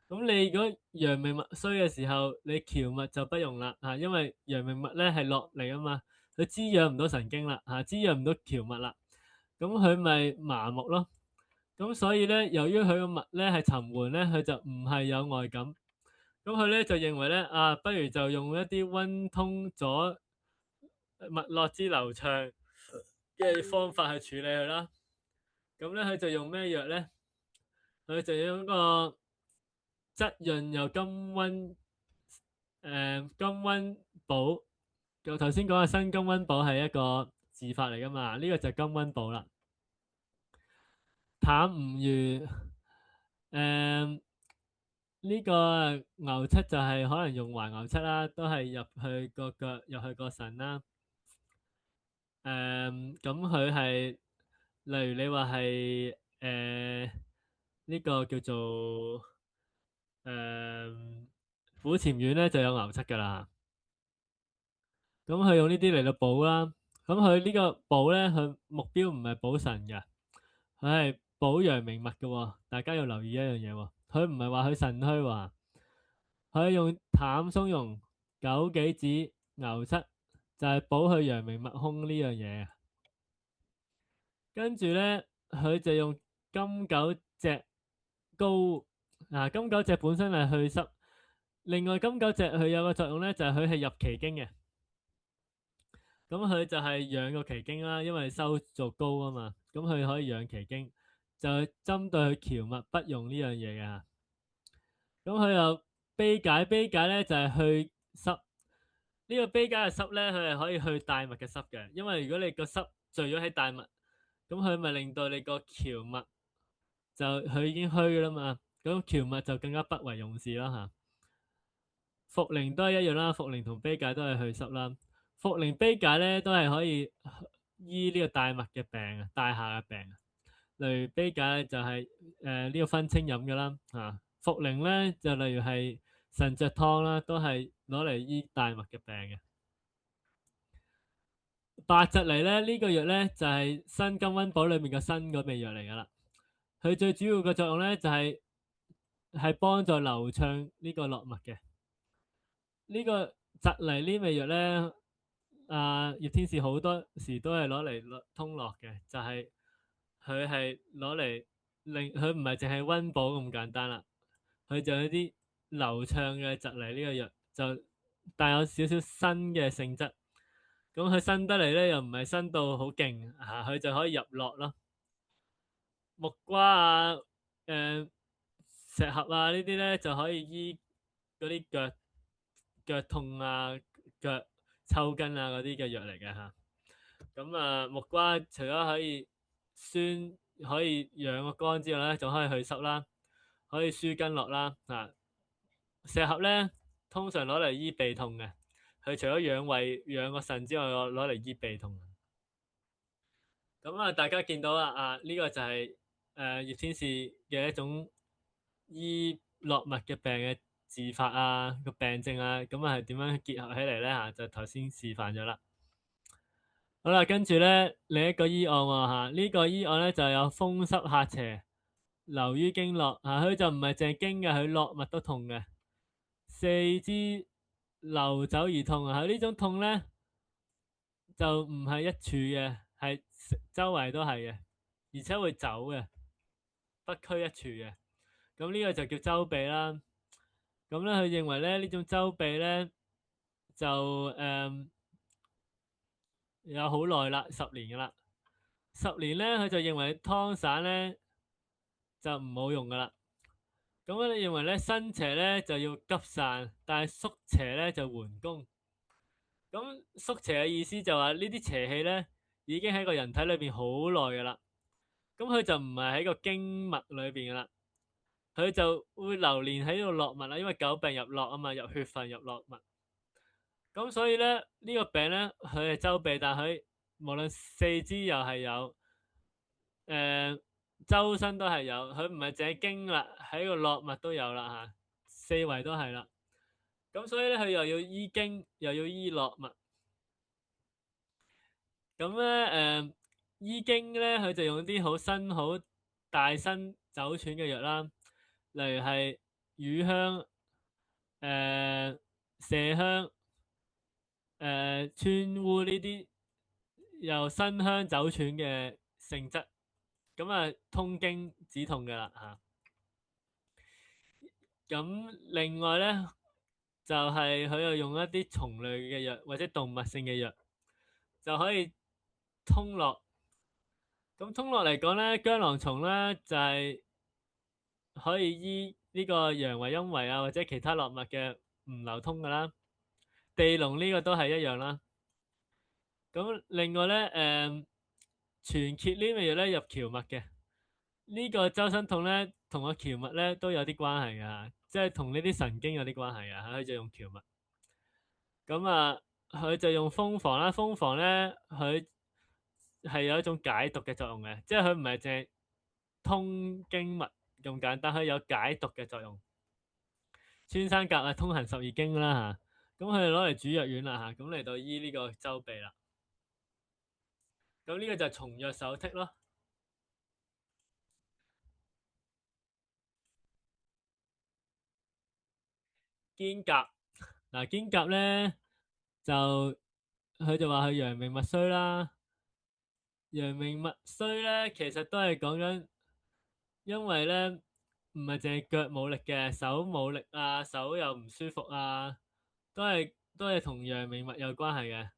咁你如果陽明脈衰嘅時候，你喬脈就不用啦嚇，因為陽明脈咧係落嚟啊嘛，佢滋養唔到神經啦嚇，滋養唔到喬脈啦，咁佢咪麻木咯。咁所以咧，由於佢個脈咧係沉緩咧，佢就唔係有外感。咁佢咧就認為咧不如就用一啲溫通咗脈絡之流暢嘅方法去處理佢啦。咁咧佢就用咩藥咧？佢就用個質潤又甘溫甘溫補。就頭先講嘅新甘溫補係一個字法嚟噶嘛，呢個就係甘溫補啦。淡吳魚呢個牛膝就係可能用橫牛膝啦，都係入去個腳入去個腎啦。咁佢係例如你話係呢個叫做虎潛丸咧就有牛膝噶啦。咁佢用呢啲嚟到補啦。咁佢呢個補咧，佢目標唔係補腎嘅，佢係補陽明脈嘅喎。大家要留意一樣嘢喎，佢唔係話佢腎虛喎，佢用淡松茸、枸杞子、牛膝，就係補佢陽明脈空呢樣嘢。跟住咧，佢就用金九脊膏。金九脊本身係去濕，另外金九脊佢有個作用咧，就係佢係入奇經嘅。咁佢就係養個奇經啦，因為收做膏啊嘛，咁佢可以養奇經，就係針對佢蕎脈不用呢樣嘢嘅。咁佢又卑解，卑解咧就係去濕。呢個卑解嘅濕咧，佢係可以去帶脈嘅濕嘅，因為如果你個濕聚咗喺帶脈，咁佢咪令到你個蕎脈就佢已經虛啦嘛，咁蕎脈就更加不為用視啦嚇。茯苓都係一樣啦，茯苓同卑解都係去濕啦。茯苓卑解咧都係可以醫呢個帶脈嘅病啊，帶下嘅病。例如卑解就係呢個分清飲嘅啦嚇。茯苓咧就例如係腎雀湯啦，都係攞嚟醫帶脈嘅病嘅。白蒺藜咧呢個藥咧就係辛金溫補裏面嘅辛嗰味藥嚟噶啦。佢最主要嘅作用咧就係幫助流暢呢個絡脈嘅。呢個蒺藜呢味藥咧，葉天使好多時都係攞嚟通絡嘅，就係佢係攞嚟令佢唔係淨係溫補咁簡單啦，佢就有啲流暢嘅蒺藜呢個藥就帶有少少辛嘅性質，咁佢辛得嚟咧又唔係辛到好勁嚇，佢就可以入絡咯。木瓜啊、石斛啊呢啲咧就可以醫嗰啲腳痛啊、腳抽筋啊嗰啲嘅藥嚟嘅嚇。咁木瓜除咗可以酸，可以養個肝之外咧，仲可以去濕啦，可以舒筋絡啦嚇。石斛咧通常攞嚟醫鼻痛嘅，佢除咗養胃、養個腎之外，攞嚟醫鼻痛。咁大家見到啦呢個就係葉天使嘅一種醫絡脈嘅病嘅治法個病症咁係點樣結合起嚟咧嚇？就頭先示範咗啦。好啦，跟住咧另一個醫案喎嚇，呢個醫案咧就有風濕客邪，流於經絡佢就唔係淨係經嘅，佢絡脈都痛嘅。四肢流走而痛佢呢種痛咧就唔係一處嘅，係周圍都係嘅，而且會走嘅，不拘一處嘅。咁呢個就叫周痹啦。咁咧佢認為咧呢種周痹咧就有好耐啦，10年噶啦。10年咧佢就認為湯散咧就唔好用噶啦。咁你認為咧生邪咧就要急散，但係縮邪咧就緩攻。咁縮邪嘅意思就話呢啲邪氣咧已經喺個人體裏邊好耐噶啦，咁佢就唔係喺個經脈裏邊噶啦，佢就會流連喺度絡脈啦，因為久病入絡啊嘛，入血分入絡脈。咁所以咧呢個病咧佢係周痹，但佢無論四肢又係有，周身都係有，佢唔係淨係經啦，喺個絡脈都有啦嚇，四圍都係啦。咁所以咧佢又要醫經又要醫絡脈。咁咧醫經咧佢就用啲好辛好大辛走竄嘅藥啦，例如係乳香、麝香、川烏呢啲又辛香走竄嘅性質，咁通經止痛嘅啦嚇。咁另外咧就係佢又用一啲蟲類嘅藥或者動物性嘅藥就可以通絡。咁通絡嚟講咧，姜囊蟲咧就係可以醫呢個陽胃陰胃或者其他絡脈嘅唔流通噶啦。地龍呢個都係一樣啦。咁另外咧全蠍呢味藥咧入蕎脈嘅，呢個周身痛咧同個蕎脈咧都有啲關係噶，即係同呢啲神經有啲關係啊，佢就用蕎脈。咁佢就用蜂房啦，蜂房咧佢係有一種解毒嘅作用嘅，即係佢唔係淨係通經脈咁簡單，佢有解毒嘅作用。穿山甲啊，通行12經啦嚇，咁佢哋攞嚟煮藥丸啦嚇，咁嚟到醫呢個周鼻啦。咁呢個就係蟲藥手剔咯。肩胛嗱，肩胛咧就佢就話佢陽明脈衰啦。陽明脈衰咧，其實都係講緊，因為咧唔係淨係腳冇力嘅，手冇力啊，手又唔舒服啊，都係同陽明脈有關係嘅，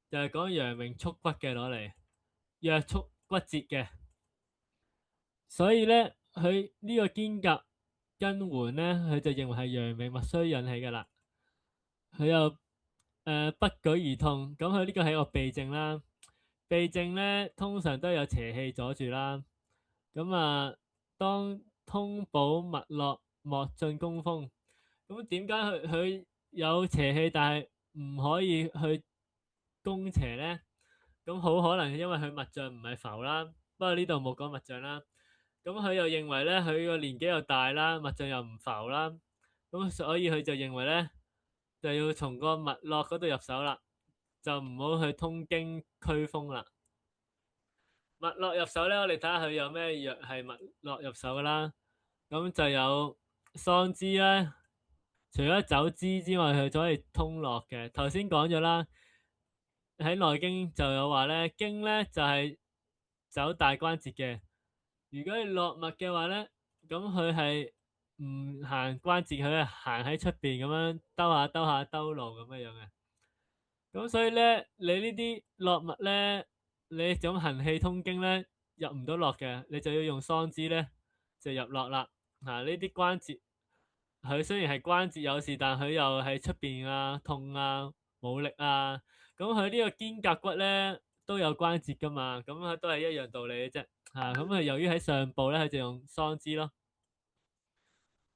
就係講陽明束骨嘅攞嚟約束骨折嘅。所以咧，佢呢個肩胛根緩咧，佢就認為係陽明脈衰引起嘅啦。佢又不舉而痛，咁佢呢個係一個痹症啦。痹症咧通常都有邪氣阻住啦。咁啊，當通補脈絡，莫進攻風。咁點解佢有邪氣，但係唔可以去攻邪咧？咁好可能因為佢脈象唔係浮啦。不過呢度冇講脈象啦。咁佢又認為咧，佢個年紀又大啦，脈象又唔浮啦。咁所以佢就認為咧，就要從個脈絡嗰度入手啦，就唔好去通經驅風啦。脈絡入手咧，我哋睇下佢有咩藥係脈絡入手噶啦。咁就有桑枝啦，除咗走枝之外，佢仲可以通絡嘅。頭先講咗啦，喺內經就有話咧，經咧就係走大關節嘅。如果係落脈嘅話咧，咁佢係唔行關節，佢係行喺出邊咁樣兜下兜下兜路咁樣樣嘅。咁所以咧，你呢啲落脈咧，你種行氣通經咧入唔到絡嘅，你就要用桑枝咧就入絡啦。嗱，呢啲關節佢雖然係關節有事，但佢又喺出邊啊痛啊冇力啊。咁佢呢個肩胛骨咧都有關節噶嘛，咁佢都係一樣道理嘅啫。咁佢由於喺上部咧，佢就用桑枝咯。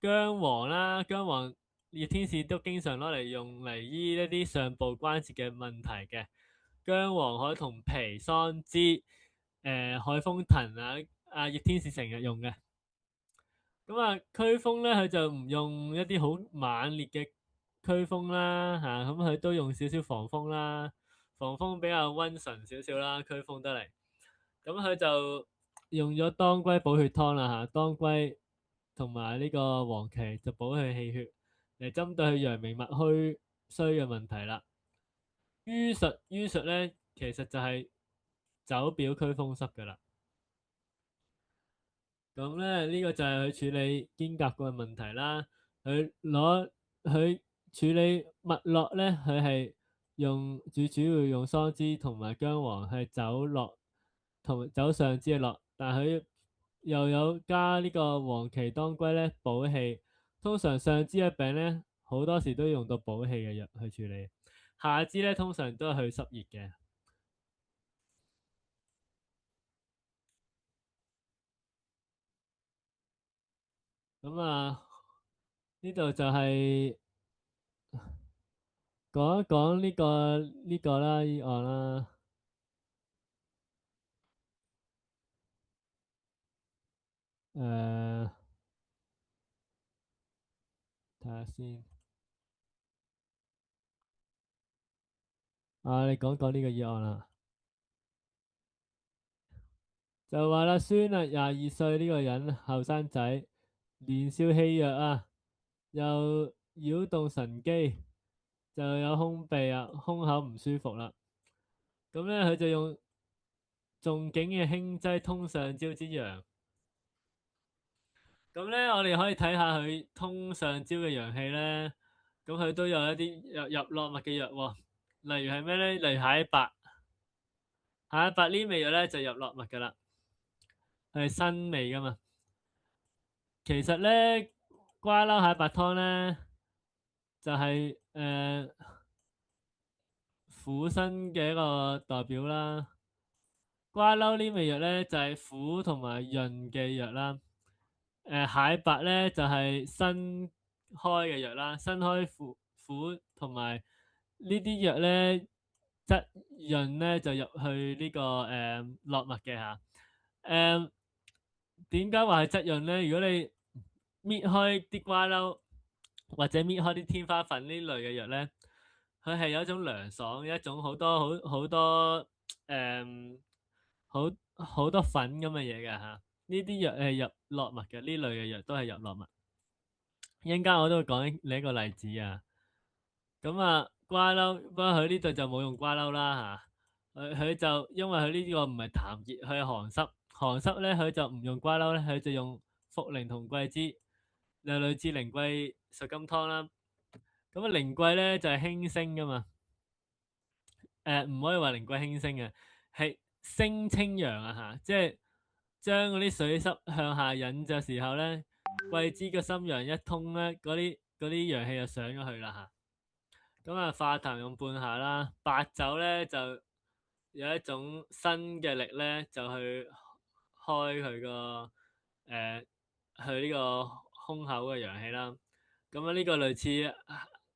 薑黃啦，薑黃葉天使都經常攞嚟用嚟醫一啲上部關節嘅問題嘅。薑黃可同皮、桑枝、海風藤啊，葉天使成日用嘅。咁啊，驅風咧，佢就唔用一啲好猛烈嘅驅風啦，咁佢都用少少防風啦，防風比較溫順少少啦，驅風得嚟。咁佢就用咗當歸補血湯啦，當歸同埋呢個黃芪就補佢氣血，嚟針對佢陽明脈虛衰嘅問題啦。瘀術咧，其實就係走表驅風濕噶啦。咁咧呢個就係佢處理肩胛骨嘅問題啦。佢處理脈絡咧，佢係主要用桑枝同埋薑黃係走絡同走上肢嘅絡，但係佢又有加呢個黃芪當歸咧補氣。通常上肢嘅病咧，好多時都用到補氣嘅藥去處理。下肢咧通常都係去濕熱嘅。咁啊，呢度就係講一講呢個啦，醫案啦。睇下先。你講講呢個醫案啦。就話啦，孫啊，22歲呢個人後生仔，年少氣弱啊，又擾動神經，就有胸痹啊，胸口唔舒服啦。咁咧佢就用仲景嘅輕劑通上焦之陽。咁咧我哋可以睇下佢通上焦嘅陽氣咧，咁佢都有一啲入絡脈嘅藥喎。例如係咩咧？例如蟹白，蟹白呢味藥咧就入絡脈噶啦，係辛味噶嘛。其實咧瓜撈蟹白湯咧就係苦辛嘅一個代表啦。瓜撈呢味藥咧就係苦同埋潤嘅藥啦。蟹白咧就係辛開嘅藥啦，辛開苦同埋呢啲藥咧質潤咧就入去呢、個落墨嘅嚇。點解話係質潤咧？如果你搣開啲瓜溜或者搣開啲天花粉呢類嘅藥咧，佢係有一種涼爽，一種好多好多好多粉咁嘅嘢嘅嚇。呢啲藥係入落墨嘅，呢類嘅藥都係入落墨。一陣間我都會講另一個例子啊。咁啊，瓜溜，不過佢呢度就冇用瓜溜啦嚇。佢就因為佢呢個唔係痰熱，佢係寒濕。寒濕咧，佢就唔用瓜溜咧，佢就用茯苓同桂枝，就類似靈桂熟甘湯啦。咁啊，靈桂咧就係輕升噶嘛。唔可以話靈桂輕升嘅，係升清陽啊嚇，即係將嗰啲水濕向下引嘅時候咧，桂枝嘅心陽一通咧，嗰啲陽氣就上咗去啦嚇。咁啊，化痰用半夏啦，白酒咧就有一種新嘅力咧，就去開佢個去呢個胸口嘅陽氣啦。咁啊，呢個類似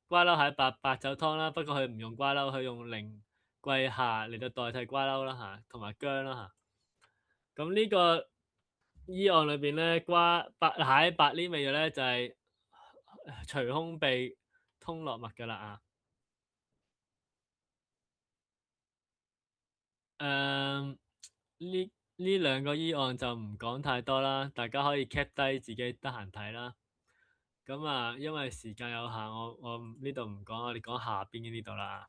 瓜溜蟹白酒湯啦，不過佢唔用瓜溜，佢用靈桂夏嚟到代替瓜溜啦嚇，同埋薑啦嚇。咁呢個醫案裏邊咧，蟹白呢味藥咧就係除胸痹通絡脈噶啦啊。呢兩個醫案就唔講太多啦，大家可以 cap 低自己得閒睇啦。咁啊，因為時間有限，我呢度唔講，我哋講下邊嘅呢度啦。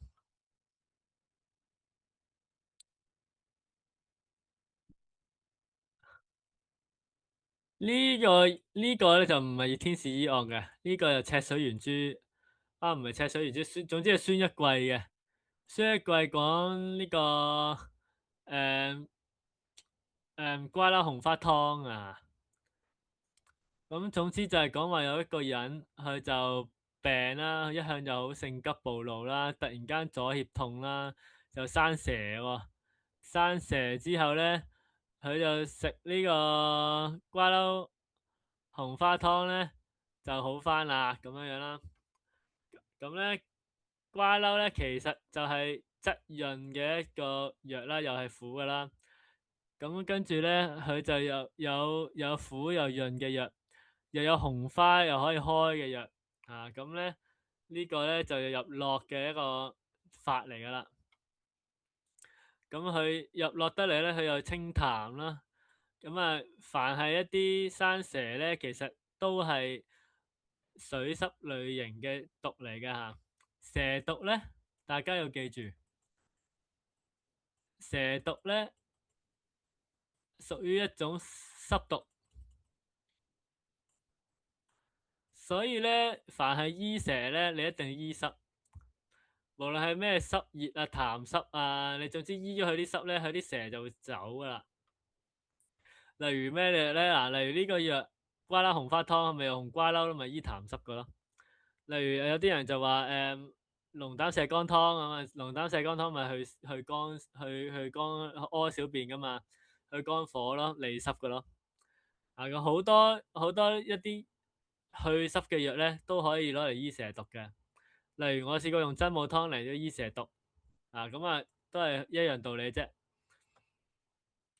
呢個咧就唔係天使醫案嘅，呢個就赤水圓珠啊，唔係赤水圓珠，總之係孫一貴嘅。孫一貴講呢個瓜溜紅花湯啊。咁總之就係講話有一個人佢就病啦，一向就好性急暴怒啦，突然間左脅痛啦，就生蛇喎。生蛇之後咧，佢就食呢個瓜溜紅花湯咧，就好翻啦咁樣樣啦。咁咧瓜溜咧其實就係質潤嘅一個藥啦，又係苦噶啦。咁跟住咧，佢就有苦又潤嘅藥，又有紅花又可以開嘅藥啊。咁咧呢個咧就入絡嘅一個法嚟噶啦。咁佢入絡得嚟咧，佢又清痰啦。咁啊，凡係一啲生蛇咧，其實都係水濕類型嘅毒嚟嘅嚇。蛇毒咧，大家要記住，蛇毒咧屬於一種濕毒，所以咧，凡係醫蛇咧，你一定要醫濕，無論係咩濕熱啊、痰濕啊，你總之醫咗佢啲濕咧，佢啲蛇就會走噶啦。例如咩藥咧？嗱，例如呢個藥瓜溜紅花湯，係咪用紅瓜溜咪醫痰濕噶咯？例如有啲人就話龍膽瀉肝湯咁啊，龍膽瀉肝湯咪去肝屙小便噶嘛，去肝火咯，利濕噶咯。啊，咁好多一啲去濕嘅藥咧，都可以攞嚟醫蛇毒嘅。例如我試過用真武湯嚟咗醫蛇毒，啊咁啊都係一樣道理啫。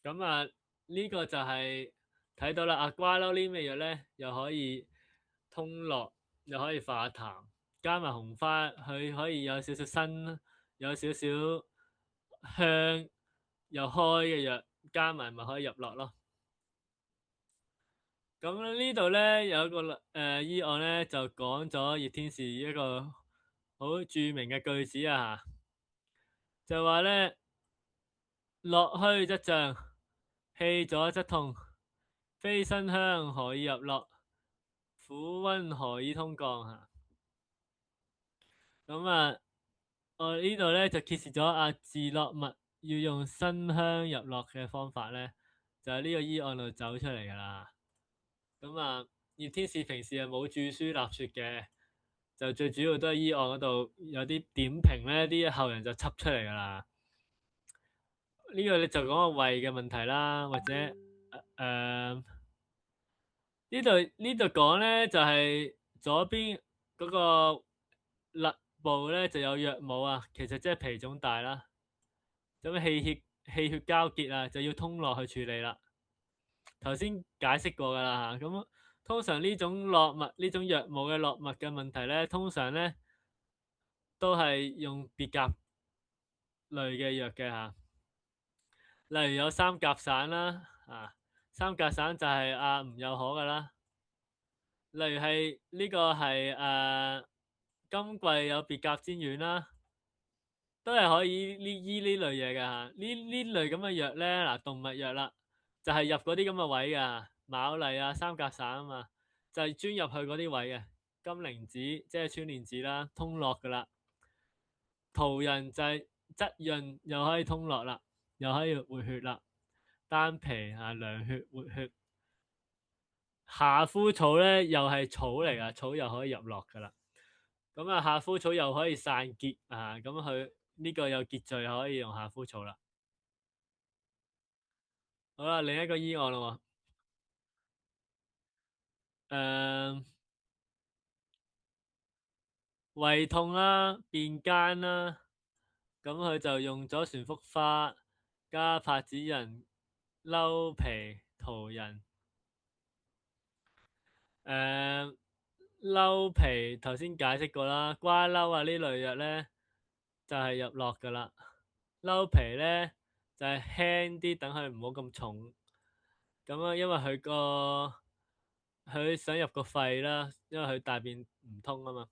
咁啊呢個就係睇到啦，啊瓜溜呢味藥咧，又可以通絡，又可以化痰，加埋紅花，佢可以有少少辛，有少少香又開嘅藥，加埋咪可以入絡咯。咁呢度咧有一個醫案咧，就講咗葉天士一個好著名嘅句子啊，就話咧絡虛則脹，氣阻則痛，非辛香何以入絡？苦溫何以通降嚇？咁啊，我呢度咧就揭示咗啊治絡脈要用辛香入絡嘅方法咧，就喺呢個醫案度走出嚟噶啦。咁啊，葉天士平時係冇著書立說嘅，就最主要都係醫案嗰度有啲點評咧，啲後人就輯出嚟噶啦。呢個你就講個胃嘅問題啦，或者呢度講咧就係左邊嗰個肋部咧就有藥母啊，其實即係脾腫大啦。咁氣血交結啊，就要通絡去處理啦。頭先解釋過㗎啦嚇，咁通常呢種絡脈呢種藥物嘅絡脈嘅問題咧，通常咧都係用別甲類嘅藥嘅嚇，例如有三甲散啦，三甲散就係吳有可㗎啦，例如係呢個係金匱有別甲煎丸啦，都係可以醫呢類嘢嘅嚇。呢類咁嘅藥咧，嗱動脈藥啦，就係入嗰啲咁嘅位㗎，牡蠣啊、三甲散啊嘛，就係專入去嗰啲位嘅。金鈴子即係穿鏈子啦，通絡㗎啦。桃仁就係質潤，又可以通絡啦，又可以活血啦。丹皮涼血活血。夏枯草咧又係草嚟噶，草又可以入絡噶啦。咁夏枯草又可以散結咁佢呢個有結聚，可以用夏枯草啦。好啦，另一個醫案咯喎，胃痛啦、便間啦，咁佢就用咗旋福花加柏子仁、溜皮、桃仁。溜皮頭先解釋過啦，瓜溜呢類藥咧就係入絡噶啦。溜皮咧就係輕啲，等佢唔好咁重。咁因為佢想入個肺啦，因為佢大便唔通啊嘛。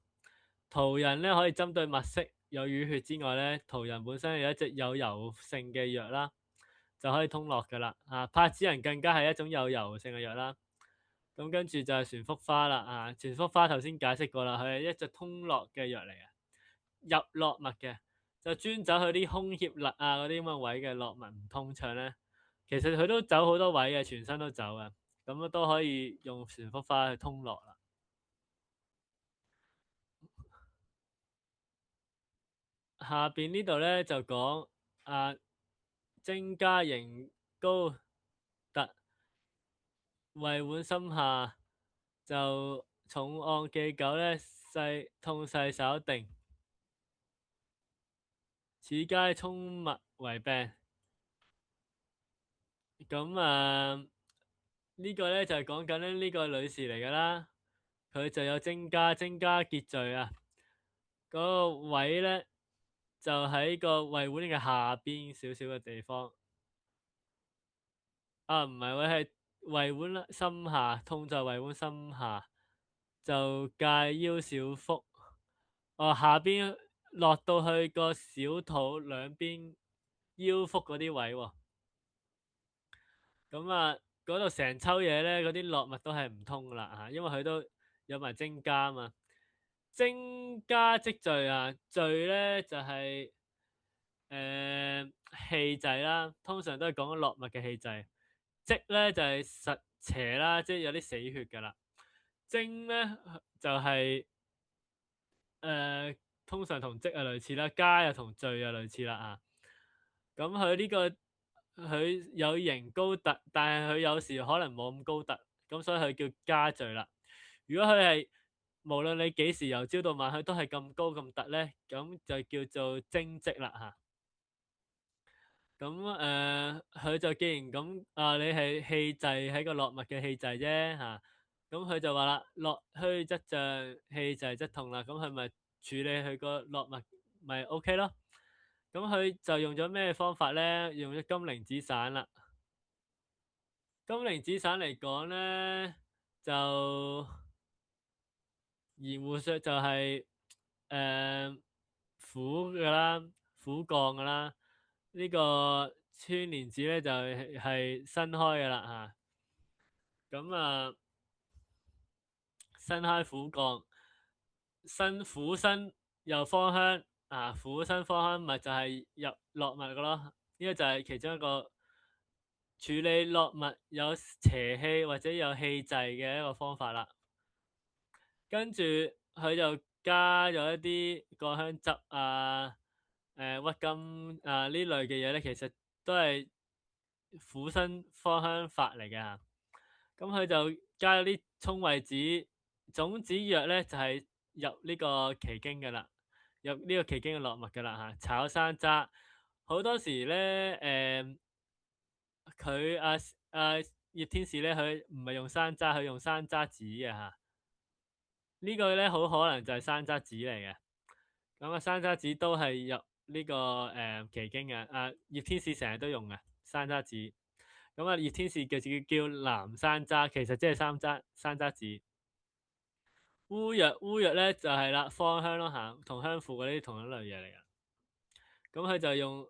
桃仁咧可以針對脈色有淤血之外咧，桃仁本身有一隻有油性嘅藥啦，就可以通絡噶啦。柏子仁更加係一種有油性嘅藥啦。咁跟住就係旋福花啦，旋福花頭先解釋過啦，佢係一隻通絡嘅藥嚟嘅，入絡脈嘅，就專走去啲胸脅肋嗰啲咁嘅位嘅絡脈唔通暢咧，其實佢都走好多位嘅，全身都走嘅，咁都可以用旋福花去通絡啦。下邊呢度咧就講精加營高特胃脘心下，就重按忌久咧，痛勢稍定，此皆衝脈為病。咁呢個咧就係講緊咧呢個女士嚟噶啦，佢就有精加結聚嗰個位咧就喺個胃脘嘅下邊少少嘅地方。唔係喎，係胃脘心下，痛在胃脘心下，就介腰小腹。下邊落到去個小肚兩邊腰腹嗰啲位喎。咁嗰度成抽嘢咧，嗰啲絡脈都係唔通噶啦，因為佢都有埋精加啊嘛。精加積聚聚咧就係氣滯啦，通常都係講緊絡脈嘅氣滯。積咧就係實邪啦，即係有啲死血噶啦。精咧就係通常同積類似啦，加又同聚類似啦咁佢呢個佢有型高突，但係佢有時可能冇咁高突，咁所以佢叫加聚啦。如果佢係無論你幾時由朝到晚，佢都係咁高咁突咧，咁就叫做精積啦咁佢就既然咁你係氣滯喺個絡脈嘅氣滯啫咁佢就話啦，絡虛則脹，氣滯則痛啦，咁佢咪處理佢個絡脈咪 OK 咯。咁佢就用咗咩方法咧？用咗金鈴子散啦。金鈴子散嚟講咧，就鹽湖石就係苦噶啦，苦降噶啦。呢個穿蓮子咧就係新開噶啦咁新開苦降，苦辛又芳香苦辛芳香咪就係入絡脈噶咯。呢個就係其中一個處理絡脈有邪氣或者有氣滯嘅一個方法啦。跟住佢就加咗一啲葛香汁鬱金呢類嘅嘢咧，其實都係苦辛芳香法嚟嘅咁佢就加咗啲葱惠子種子藥咧，就係入呢個奇經嘅啦，入呢個奇經嘅絡脈嘅啦炒山楂好多時咧，佢葉天使咧，佢唔係用山楂，佢用山楂紙嘅嚇。呢個咧好可能就係山楂紙嚟嘅。咁山楂紙都係入呢個奇經嘅。葉天使成日都用嘅山楂紙。咁葉天使叫藍山楂，其實即係山楂紙。烏藥咧就係啦，芳香咯嚇，同香附嗰啲同一類嘢嚟嘅。咁佢就用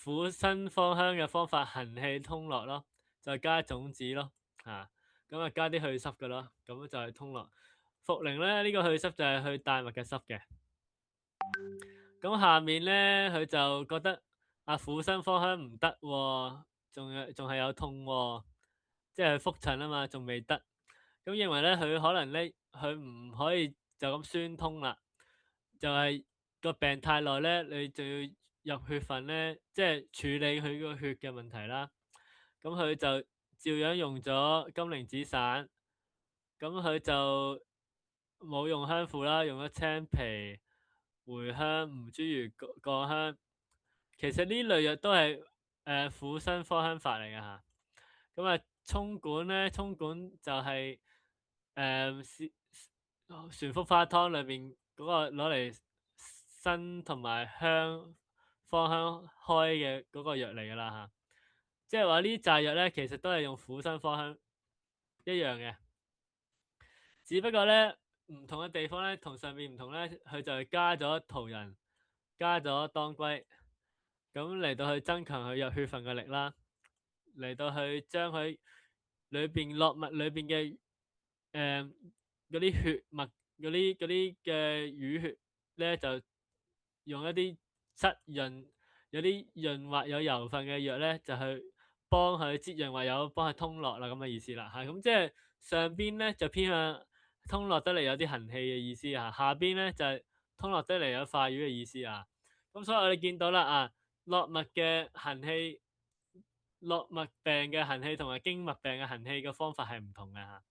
苦辛芳香嘅方法行氣通絡咯，再加種子咯嚇，咁加啲去濕嘅咯，咁就係通絡。茯苓咧呢個去濕就係去帶脈嘅濕嘅。咁下面咧佢就覺得苦辛芳香唔得喎，仲係有痛喎，即係復診啊嘛，仲未得。咁認為咧佢可能咧佢唔可以就咁宣通啦，就係個病太耐咧，你就要入血分咧，即係處理佢個血嘅問題啦。咁佢就照樣用咗金鈴子散，咁佢就冇用香附啦，用咗青皮、茴香、吳茱萸、過香。其實呢類藥都係苦辛芳香法嚟嘅嚇。咁沖管咧，沖管就係旋福花湯裏邊嗰個攞嚟辛同埋芳香開嘅嗰個藥嚟噶啦嚇。即係話呢紮藥咧，其實都係用苦辛芳香一樣嘅，只不過咧唔同嘅地方咧，同上面唔同咧，佢就係加咗桃仁，加咗當歸，咁嚟到去增強佢入血分嘅力啦，嚟到去將佢裏邊絡脈裏邊嘅嗰啲血脈嗰啲嘅淤血咧，就用一啲濕潤有啲潤滑有油分嘅藥咧，就去幫佢滋潤或有幫佢通絡啦，咁嘅意思啦嚇。咁即係上邊咧就偏向通絡得嚟有啲行氣嘅意思啊，下邊咧就係通絡得嚟有化瘀嘅意思啊。咁所以我哋見到啦絡脈嘅行氣、絡脈病嘅行氣同埋經脈病嘅行氣嘅方法係唔同嘅嚇。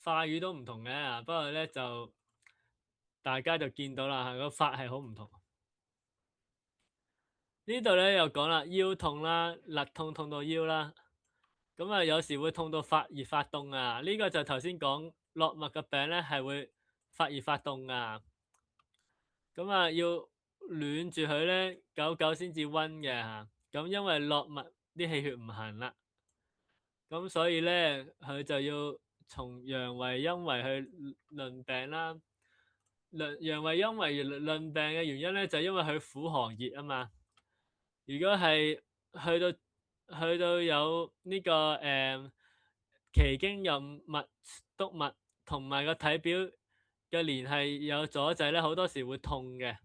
化瘀都唔同嘅，不過咧就大家就見到啦，個法係好唔同。呢度咧又講啦，腰痛啦，肋痛到腰啦，咁有時會痛到發熱發凍啊。呢個就頭先講絡脈嘅病咧係會發熱發凍啊。咁要暖住佢咧，久久先至溫嘅嚇。咁因為絡脈啲氣血唔行啦，咁所以咧佢就要從陽為陰為去論病啦。陽為陰為論病嘅原因咧，就因為佢苦寒熱啊嘛。如果係去到有呢個奇經有脈督脈同埋個體表嘅聯繫有阻滯咧，好多時會痛嘅。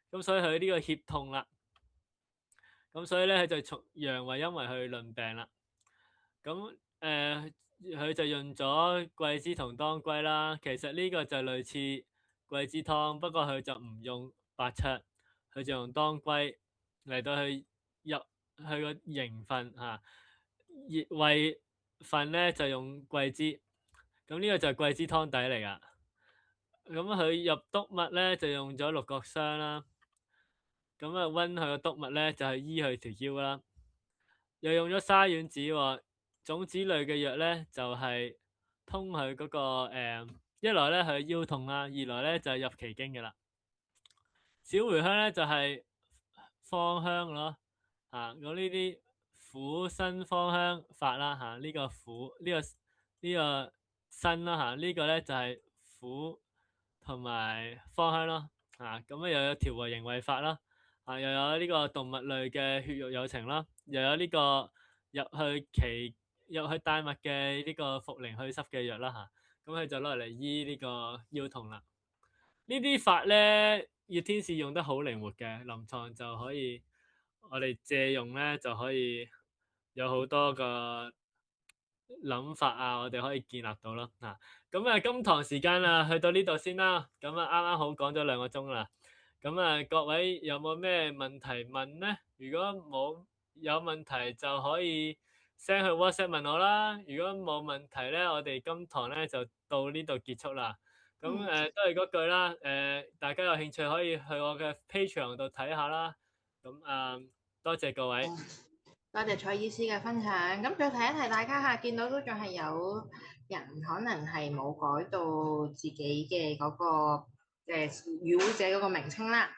咁所以佢呢個脅痛啦。咁所以咧佢就從陽為陰為去論病啦。咁佢就用咗桂枝同當歸啦。其實呢個就類似桂枝湯，不過佢就唔用白芍，佢就用當歸嚟到去入去個營分嚇。熱胃份咧就用桂枝，咁呢個就係桂枝湯底嚟噶。咁佢入督脈咧就用咗六角霜啦。咁溫佢個督脈咧就係醫佢條腰啦。又用咗沙丸子喎。種子類嘅藥咧就係通佢嗰個一來咧佢腰痛啦，二來咧就係入奇經嘅啦。小茴香咧就係芳香咯嚇。咁呢啲苦辛芳香法啦嚇，呢個苦呢個辛啦嚇，呢個咧就係苦同埋芳香咯嚇。咁又有調和營衛法啦又有呢個動物類嘅血肉有情啦，又有呢個入去帶脈嘅呢個茯苓去濕嘅藥啦嚇。咁佢就攞嚟醫呢個腰痛啦。呢啲法咧葉天使用得好靈活嘅，臨床就可以我哋借用咧就可以有好多個諗法我哋可以建立到咯。咁今堂時間去到呢度先啦。咁啱啱好講咗2個鐘啦。咁各位有冇咩問題問呢？如果冇有問題就可以 send 去 WhatsApp 問我啦。如果冇問題咧，我哋今堂咧就到呢度結束啦。咁都係嗰句啦，大家有興趣可以去我嘅 Patreon 度睇下啦。咁多謝各位。多謝蔡醫師嘅分享。咁再提一提大家嚇，見到都仲係有人可能係冇改到自己嘅嗰個與會者嗰個名稱啦。